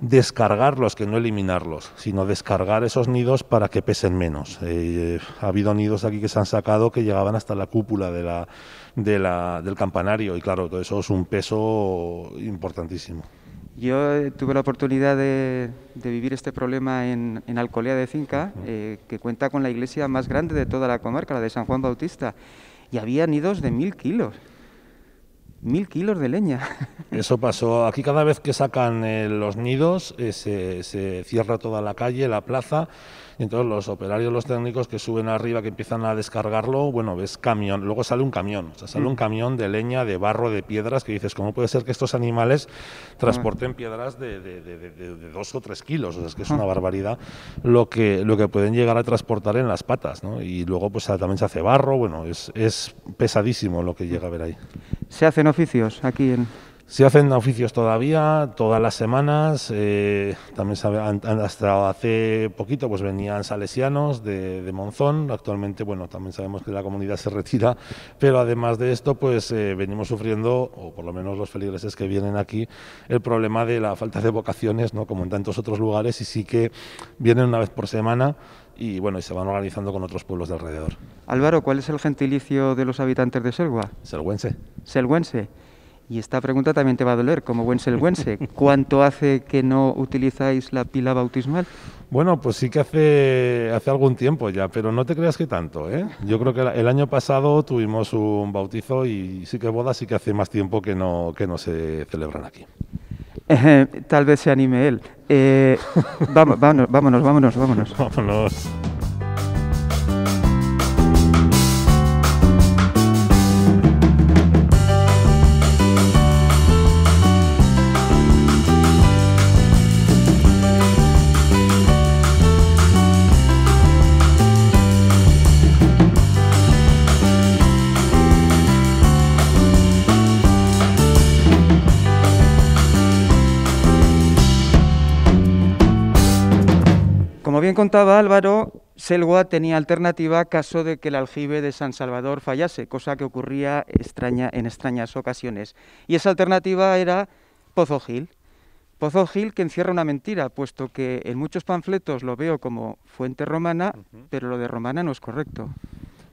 descargarlos, que no eliminarlos, sino descargar esos nidos para que pesen menos. Ha habido nidos aquí que se han sacado que llegaban hasta la cúpula del campanario y claro, todo eso es un peso importantísimo. Yo tuve la oportunidad de vivir este problema en Alcolea de Cinca, que cuenta con la iglesia más grande de toda la comarca, la de San Juan Bautista, y había nidos de 1000 kilos. 1000 kilos de leña. Eso pasó. Aquí cada vez que sacan los nidos se cierra toda la calle, la plaza, y entonces los operarios, los técnicos que suben arriba, que empiezan a descargarlo, ves camión, luego sale un camión, sale un camión de leña, de barro, de piedras, que dices, ¿cómo puede ser que estos animales transporten piedras de 2 o 3 kilos? O sea, es que es una barbaridad lo que pueden llegar a transportar en las patas, ¿no? Y luego pues también se hace barro, es pesadísimo lo que llega a ver ahí. ¿Se hacen oficios aquí en...? Se hacen oficios todavía, todas las semanas, también hasta hace poquito pues venían salesianos de Monzón, actualmente también sabemos que la comunidad se retira, pero además de esto pues venimos sufriendo, o por lo menos los feligreses que vienen aquí, el problema de la falta de vocaciones, ¿no? Como en tantos otros lugares, y sí que vienen una vez por semana y se van organizando con otros pueblos de alrededor. Álvaro, ¿cuál es el gentilicio de los habitantes de Selwa? Selwense. Selwense. Y esta pregunta también te va a doler, como buen selwense. ¿Cuánto hace que no utilizáis la pila bautismal? Bueno, pues sí que hace algún tiempo ya, pero no te creas que tanto, ¿eh? Yo creo que el año pasado tuvimos un bautizo y sí que bodas sí que hace más tiempo que no se celebran aquí. Tal vez se anime él. Vámonos. Vámonos. Como bien contaba Álvaro, Selwa tenía alternativa caso de que el aljibe de San Salvador fallase, cosa que ocurría en extrañas ocasiones. Y esa alternativa era Pozo Gil. Pozo Gil que encierra una mentira, puesto que en muchos panfletos lo veo como fuente romana, pero lo de romana no es correcto.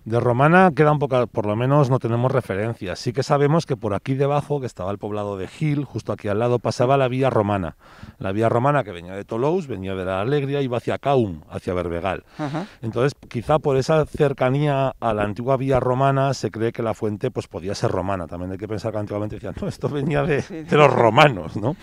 De romana queda un poco, por lo menos no tenemos referencias. Sí que sabemos que por aquí debajo, que estaba el poblado de Gil, justo aquí al lado, pasaba la vía romana. La vía romana que venía de Tolous, venía de la Alegria, iba hacia Caum, hacia Berbegal. Ajá. Entonces, quizá por esa cercanía a la antigua vía romana, se cree que la fuente pues podía ser romana. También hay que pensar que antiguamente decían, no, esto venía de los romanos, ¿no?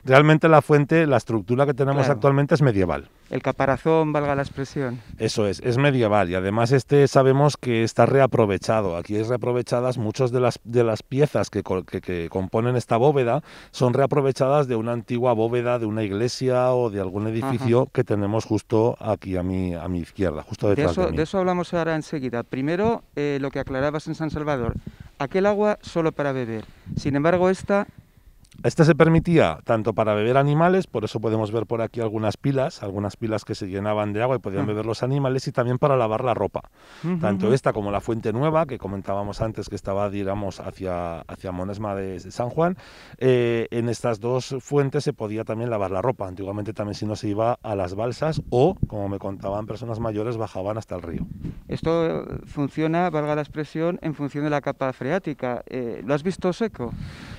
Realmente la fuente, la estructura que tenemos actualmente es medieval. El caparazón, valga la expresión. Eso es medieval y además sabemos que está reaprovechado. Aquí es reaprovechadas muchas de las piezas que componen esta bóveda, son reaprovechadas de una antigua bóveda de una iglesia o de algún edificio que tenemos justo aquí a mi izquierda, justo detrás de mí. De eso hablamos ahora enseguida. Primero, lo que aclarabas en San Salvador. Aquel agua solo para beber. Sin embargo, esta se permitía tanto para beber animales, por eso podemos ver por aquí algunas pilas que se llenaban de agua y podían beber los animales, y también para lavar la ropa. Tanto esta como la Fuente Nueva, que comentábamos antes que estaba, digamos, hacia Monesma de San Juan, en estas dos fuentes se podía también lavar la ropa. Antiguamente también, si no, se iba a las balsas o, como me contaban personas mayores, bajaban hasta el río. Esto funciona, valga la expresión, en función de la capa freática. ¿Lo has visto seco?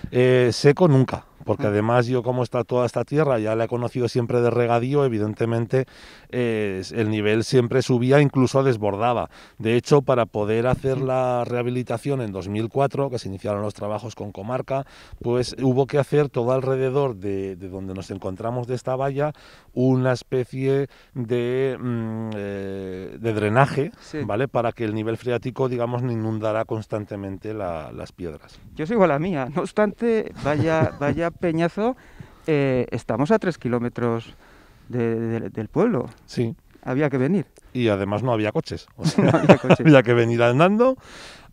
Seco nunca. porque además yo, como está toda esta tierra, ya la he conocido siempre de regadío, evidentemente el nivel siempre subía, incluso desbordaba. De hecho, para poder hacer la rehabilitación en 2004, que se iniciaron los trabajos con Comarca, pues hubo que hacer todo alrededor de donde nos encontramos de esta valla una especie de drenaje, sí, ¿vale? Para que el nivel freático, digamos, no inundara constantemente las piedras. Yo sigo a la mía, no obstante, vaya peñazo, estamos a 3 kilómetros del pueblo. Sí. Había que venir. Y además no había coches. O sea, no había coches. Había que venir andando,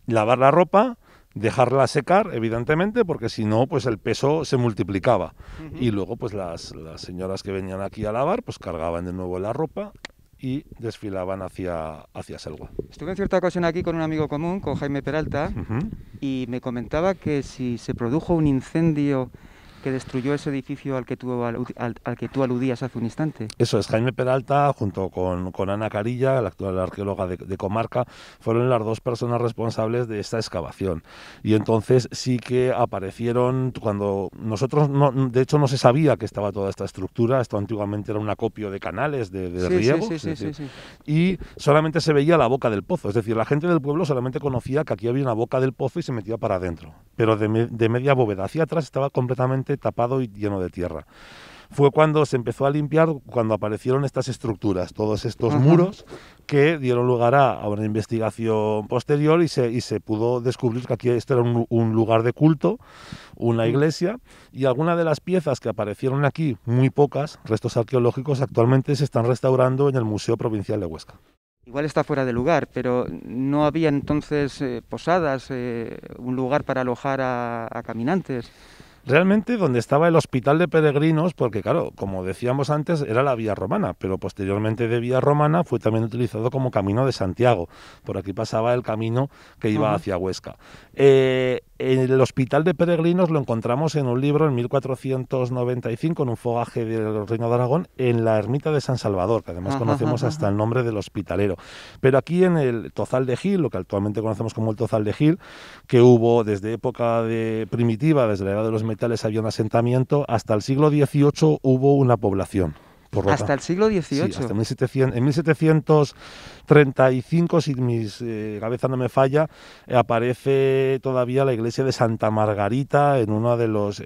lavar la ropa, dejarla secar, evidentemente, porque si no, pues el peso se multiplicaba. Y luego, pues las señoras que venían aquí a lavar, pues cargaban de nuevo la ropa y desfilaban hacia Selva. Estuve en cierta ocasión aquí con un amigo común, con Jaime Peralta, y me comentaba que si se produjo un incendio que destruyó ese edificio al que tú aludías hace un instante. Eso es, Jaime Peralta, junto con Ana Carilla, la actual arqueóloga de Comarca, fueron las dos personas responsables de esta excavación. Y entonces sí que aparecieron, cuando nosotros, de hecho no se sabía que estaba toda esta estructura, esto antiguamente era un acopio de canales de riego, sí. Y solamente se veía la boca del pozo, es decir, la gente del pueblo solamente conocía que aquí había una boca del pozo y se metía para adentro, pero de media bóveda hacia atrás estaba completamente tapado y lleno de tierra. Fue cuando se empezó a limpiar, cuando aparecieron estas estructuras, todos estos muros que dieron lugar a una investigación posterior y se pudo descubrir que aquí este era un lugar de culto, una iglesia, y algunas de las piezas que aparecieron aquí, muy pocas, restos arqueológicos, actualmente se están restaurando en el Museo Provincial de Huesca. Igual está fuera de lugar, pero no había entonces posadas, un lugar para alojar a caminantes. Realmente donde estaba el hospital de peregrinos, porque claro, como decíamos antes, era la Vía Romana, pero posteriormente de Vía Romana fue también utilizado como camino de Santiago. Por aquí pasaba el camino que iba hacia Huesca. El hospital de peregrinos lo encontramos en un libro en 1495, en un fogaje del Reino de Aragón, en la ermita de San Salvador, que además conocemos hasta el nombre del hospitalero. Pero aquí en el Tozal de Gil, lo que actualmente conocemos como el Tozal de Gil, que hubo desde época primitiva, desde la edad de los metales había un asentamiento, hasta el siglo XVIII hubo una población. ¿Hasta el siglo XVIII? Sí, hasta 1700, en 1735, si mi cabeza no me falla, aparece todavía la iglesia de Santa Margarita en uno de los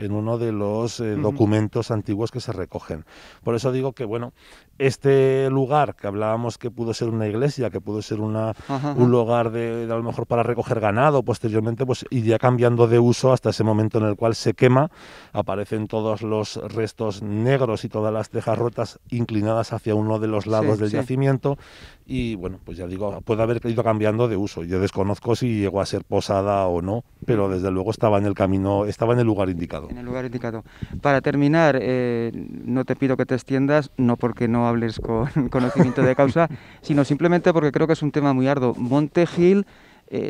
documentos antiguos que se recogen. Por eso digo que, bueno, este lugar que hablábamos que pudo ser una iglesia, que pudo ser un lugar de a lo mejor para recoger ganado, posteriormente pues iría cambiando de uso hasta ese momento en el cual se quema, aparecen todos los restos negros y todas las tejas rotas inclinadas hacia uno de los lados del yacimiento y bueno, pues ya digo, puede haber ido cambiando de uso. Yo desconozco si llegó a ser posada o no, pero desde luego estaba en el camino, estaba en el lugar indicado. En el lugar indicado. Para terminar, no te pido que te extiendas, no porque no hables con conocimiento de causa, sino simplemente porque creo que es un tema muy arduo. Monte Gil,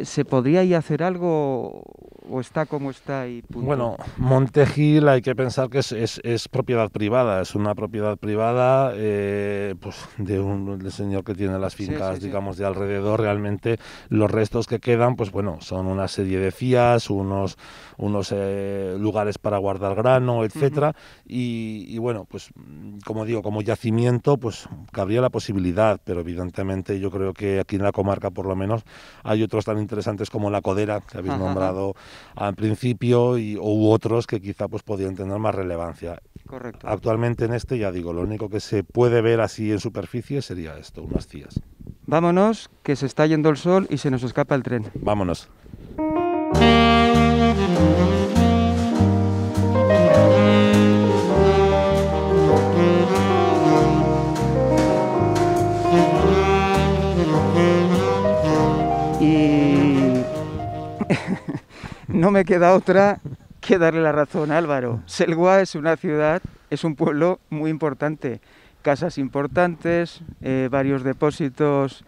¿se podría ahí hacer algo o está como está y punto? Bueno, Monte Gil hay que pensar que es propiedad privada, es una propiedad privada pues del señor que tiene las fincas, digamos, de alrededor. Realmente los restos que quedan, pues bueno, son una serie de cías, unos lugares para guardar grano, etcétera, y bueno, pues como digo, como yacimiento, pues cabría la posibilidad, pero evidentemente yo creo que aquí en la comarca, por lo menos, hay otros tan interesantes como la Codera, que habéis nombrado al principio, u otros que quizá pues podrían tener más relevancia. Correcto. Actualmente en este, ya digo, lo único que se puede ver así en superficie sería esto, unas cías. Vámonos, que se está yendo el sol y se nos escapa el tren. Vámonos. Y no me queda otra que darle la razón a Álvaro. Selva es una ciudad, es un pueblo muy importante. Casas importantes, varios depósitos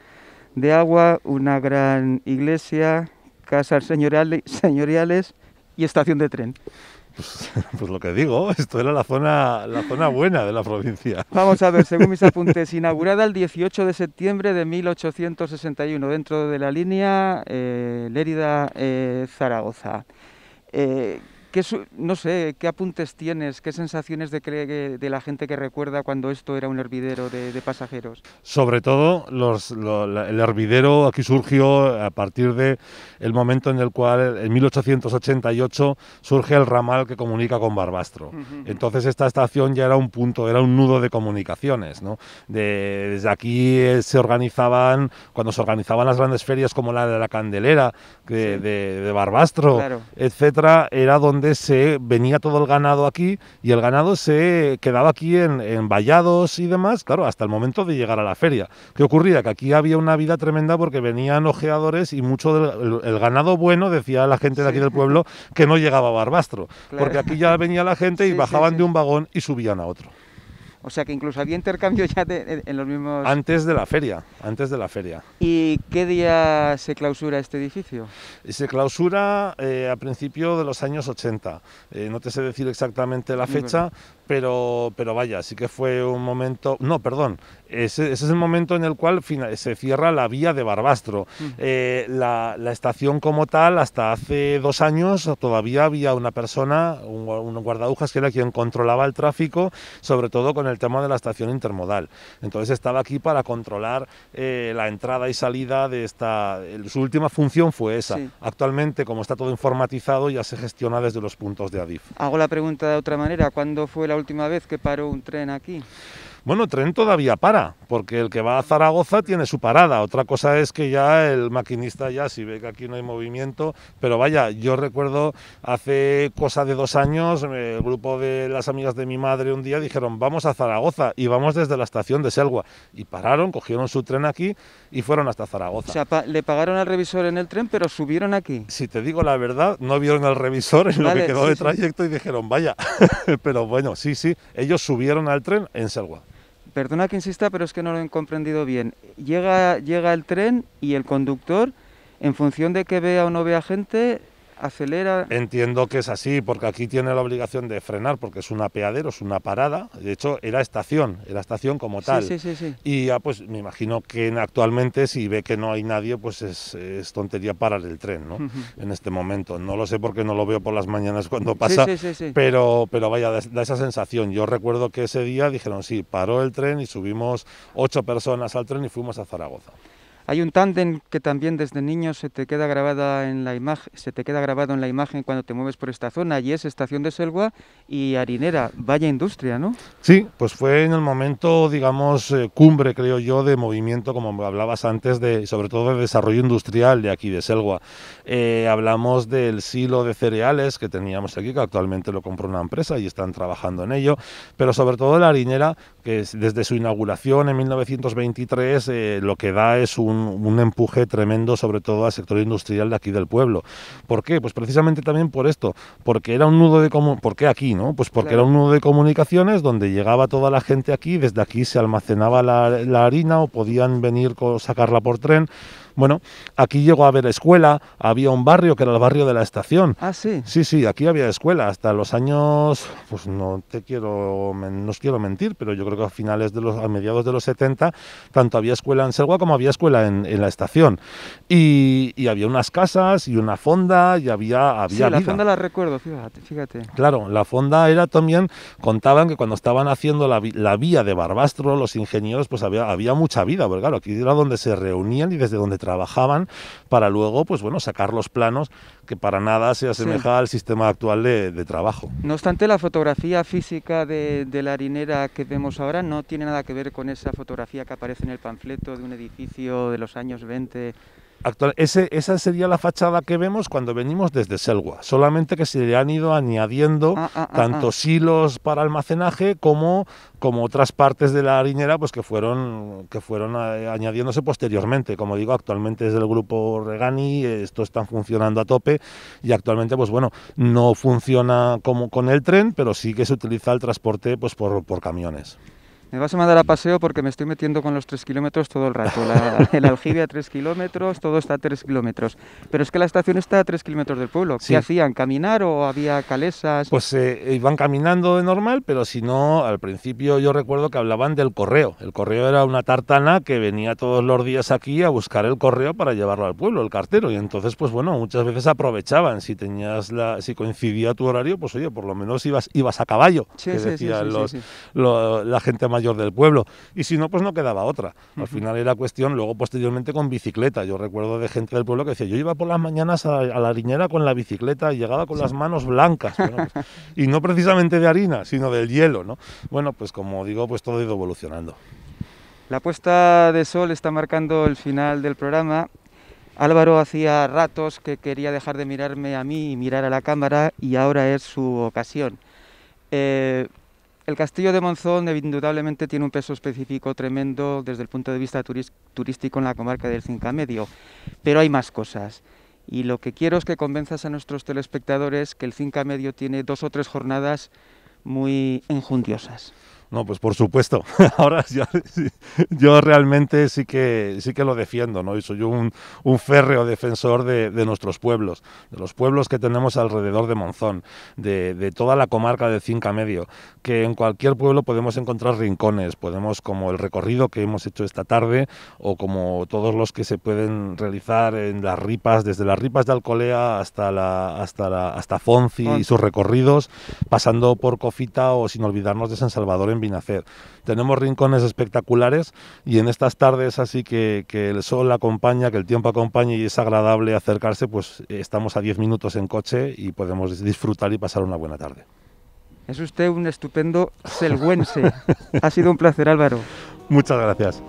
de agua, una gran iglesia, casas señoriales y estación de tren. Pues lo que digo, esto era la zona buena de la provincia. Vamos a ver, según mis apuntes, inaugurada el 18 de septiembre de 1861, dentro de la línea Lérida-Zaragoza. no sé, ¿qué apuntes tienes, qué sensaciones de la gente que recuerda cuando esto era un hervidero de pasajeros? Sobre todo, el hervidero aquí surgió a partir del momento en el cual, en 1888, surge el ramal que comunica con Barbastro. Entonces, esta estación ya era un punto, era un nudo de comunicaciones, ¿no? Desde aquí cuando se organizaban las grandes ferias como la de la Candelera, de Barbastro, claro, etcétera, era donde se venía todo el ganado aquí, y el ganado se quedaba aquí en vallados y demás, claro, hasta el momento de llegar a la feria. ¿Qué ocurría? Que aquí había una vida tremenda porque venían ojeadores y mucho el ganado bueno, decía la gente de aquí del pueblo, que no llegaba a Barbastro, claro, porque aquí ya venía la gente y bajaban de un vagón y subían a otro. O sea que incluso había intercambio ya en los mismos... Antes de la feria. ¿Y qué día se clausura este edificio? Se clausura a principios de los años 80. No te sé decir exactamente la fecha, pero vaya, sí que fue un momento... No, perdón. Ese es el momento en el cual se cierra la vía de Barbastro. La estación como tal, hasta hace 2 años, todavía había una persona, un guardaújas, que era quien controlaba el tráfico, sobre todo con el tema de la estación intermodal. Entonces estaba aquí para controlar la entrada y salida de esta... Su última función fue esa. Sí. Actualmente, como está todo informatizado, ya se gestiona desde los puntos de Adif. Hago la pregunta de otra manera. ¿Cuándo fue la última vez que paró un tren aquí? Bueno, tren todavía para, porque el que va a Zaragoza tiene su parada. Otra cosa es que ya el maquinista ya, si ve que aquí no hay movimiento, pero vaya, yo recuerdo hace cosa de 2 años, el grupo de las amigas de mi madre un día dijeron, vamos a Zaragoza, y vamos desde la estación de Selva. Y pararon, cogieron su tren aquí y fueron hasta Zaragoza. O sea, le pagaron al revisor en el tren, pero subieron aquí. Si te digo la verdad, no vieron al revisor en lo que quedó de trayecto y dijeron, vaya, pero bueno, sí, ellos subieron al tren en Selva. Perdona que insista, pero es que no lo he comprendido bien. Llega el tren y el conductor, en función de que vea o no vea gente, acelera. Entiendo que es así, porque aquí tiene la obligación de frenar, porque es un apeadero, es una parada. De hecho, era estación como tal. Sí. Y ya, pues me imagino que actualmente, si ve que no hay nadie, pues es tontería parar el tren, ¿no? En este momento. No lo sé porque no lo veo por las mañanas cuando pasa, sí. Pero vaya, da esa sensación. Yo recuerdo que ese día dijeron, sí, paró el tren y subimos 8 personas al tren y fuimos a Zaragoza. Hay un tándem que también desde niño se te queda grabado en la imagen cuando te mueves por esta zona, y es Estación de Selva y Harinera. Vaya industria, ¿no? Sí, pues fue en el momento, digamos, cumbre, creo yo, de movimiento, como hablabas antes, sobre todo de desarrollo industrial de aquí, de Selva. Hablamos del silo de cereales que teníamos aquí, que actualmente lo compró una empresa y están trabajando en ello, pero sobre todo la Harinera, que desde su inauguración en 1923 lo que da es un empuje tremendo, sobre todo al sector industrial de aquí del pueblo. ¿Por qué? Pues precisamente también por esto, porque era un nudo de ¿por qué aquí, no? Pues porque era un nudo de comunicaciones donde llegaba toda la gente aquí, desde aquí se almacenaba la harina o podían venir sacarla por tren. Bueno, aquí llegó a haber escuela, había un barrio que era el barrio de la estación. Ah, sí. Sí, aquí había escuela hasta los años, pues no os quiero mentir, pero yo creo que a mediados de los 70, tanto había escuela en Selva como había escuela en la estación. Y había unas casas y una fonda y había vida. La fonda la recuerdo, fíjate. Claro, la fonda era también, contaban que cuando estaban haciendo la vía de Barbastro, los ingenieros, pues había mucha vida, porque claro, aquí era donde se reunían y desde donde trabajaban para luego, pues bueno, sacar los planos, que para nada se asemeja al sistema actual de trabajo. No obstante, la fotografía física de la harinera que vemos ahora no tiene nada que ver con esa fotografía que aparece en el panfleto de un edificio de los años 20... Esa sería la fachada que vemos cuando venimos desde Selva, solamente que se le han ido añadiendo tanto silos para almacenaje como otras partes de la harinera, pues que fueron añadiéndose posteriormente. Como digo, actualmente es del grupo Regani, esto están funcionando a tope y actualmente, pues bueno, no funciona como con el tren, pero sí que se utiliza el transporte pues por camiones. Me vas a mandar a paseo porque me estoy metiendo con los 3 kilómetros todo el rato. El aljibe a 3 kilómetros, todo está a 3 kilómetros. Pero es que la estación está a 3 kilómetros del pueblo. ¿Qué hacían? ¿Caminar o había calesas? Pues iban caminando de normal, pero si no, al principio yo recuerdo que hablaban del correo. El correo era una tartana que venía todos los días aquí a buscar el correo para llevarlo al pueblo, el cartero. Y entonces, pues bueno, muchas veces aprovechaban. Si si coincidía tu horario, pues oye, por lo menos ibas a caballo, que decían la gente mayor del pueblo, y si no, pues no quedaba otra. Al final era cuestión, luego posteriormente con bicicleta. Yo recuerdo de gente del pueblo que decía, yo iba por las mañanas a la Riñera con la bicicleta y llegaba con las manos blancas, bueno, pues, y no precisamente de harina, sino del hielo, ¿no? Bueno, pues como digo, pues todo ha ido evolucionando. La puesta de sol está marcando el final del programa. Álvaro hacía ratos que quería dejar de mirarme a mí y mirar a la cámara, y ahora es su ocasión. El castillo de Monzón indudablemente tiene un peso específico tremendo desde el punto de vista turístico en la comarca del Cinca Medio, pero hay más cosas. Y lo que quiero es que convenzas a nuestros telespectadores que el Cinca Medio tiene 2 o 3 jornadas muy enjundiosas. No, pues por supuesto. Ahora yo realmente sí que lo defiendo, ¿no? Y soy un férreo defensor de nuestros pueblos, de los pueblos que tenemos alrededor de Monzón, de toda la comarca del Cinca Medio, que en cualquier pueblo podemos encontrar rincones, como el recorrido que hemos hecho esta tarde, o como todos los que se pueden realizar en las ripas, desde las ripas de Alcolea hasta Fonci y sus recorridos, pasando por Cofita o sin olvidarnos de San Salvador en Binacer. Tenemos rincones espectaculares, y en estas tardes así que el sol acompaña, que el tiempo acompaña y es agradable acercarse, pues estamos a 10 minutos en coche y podemos disfrutar y pasar una buena tarde. Es usted un estupendo selguense. Ha sido un placer, Álvaro. Muchas gracias.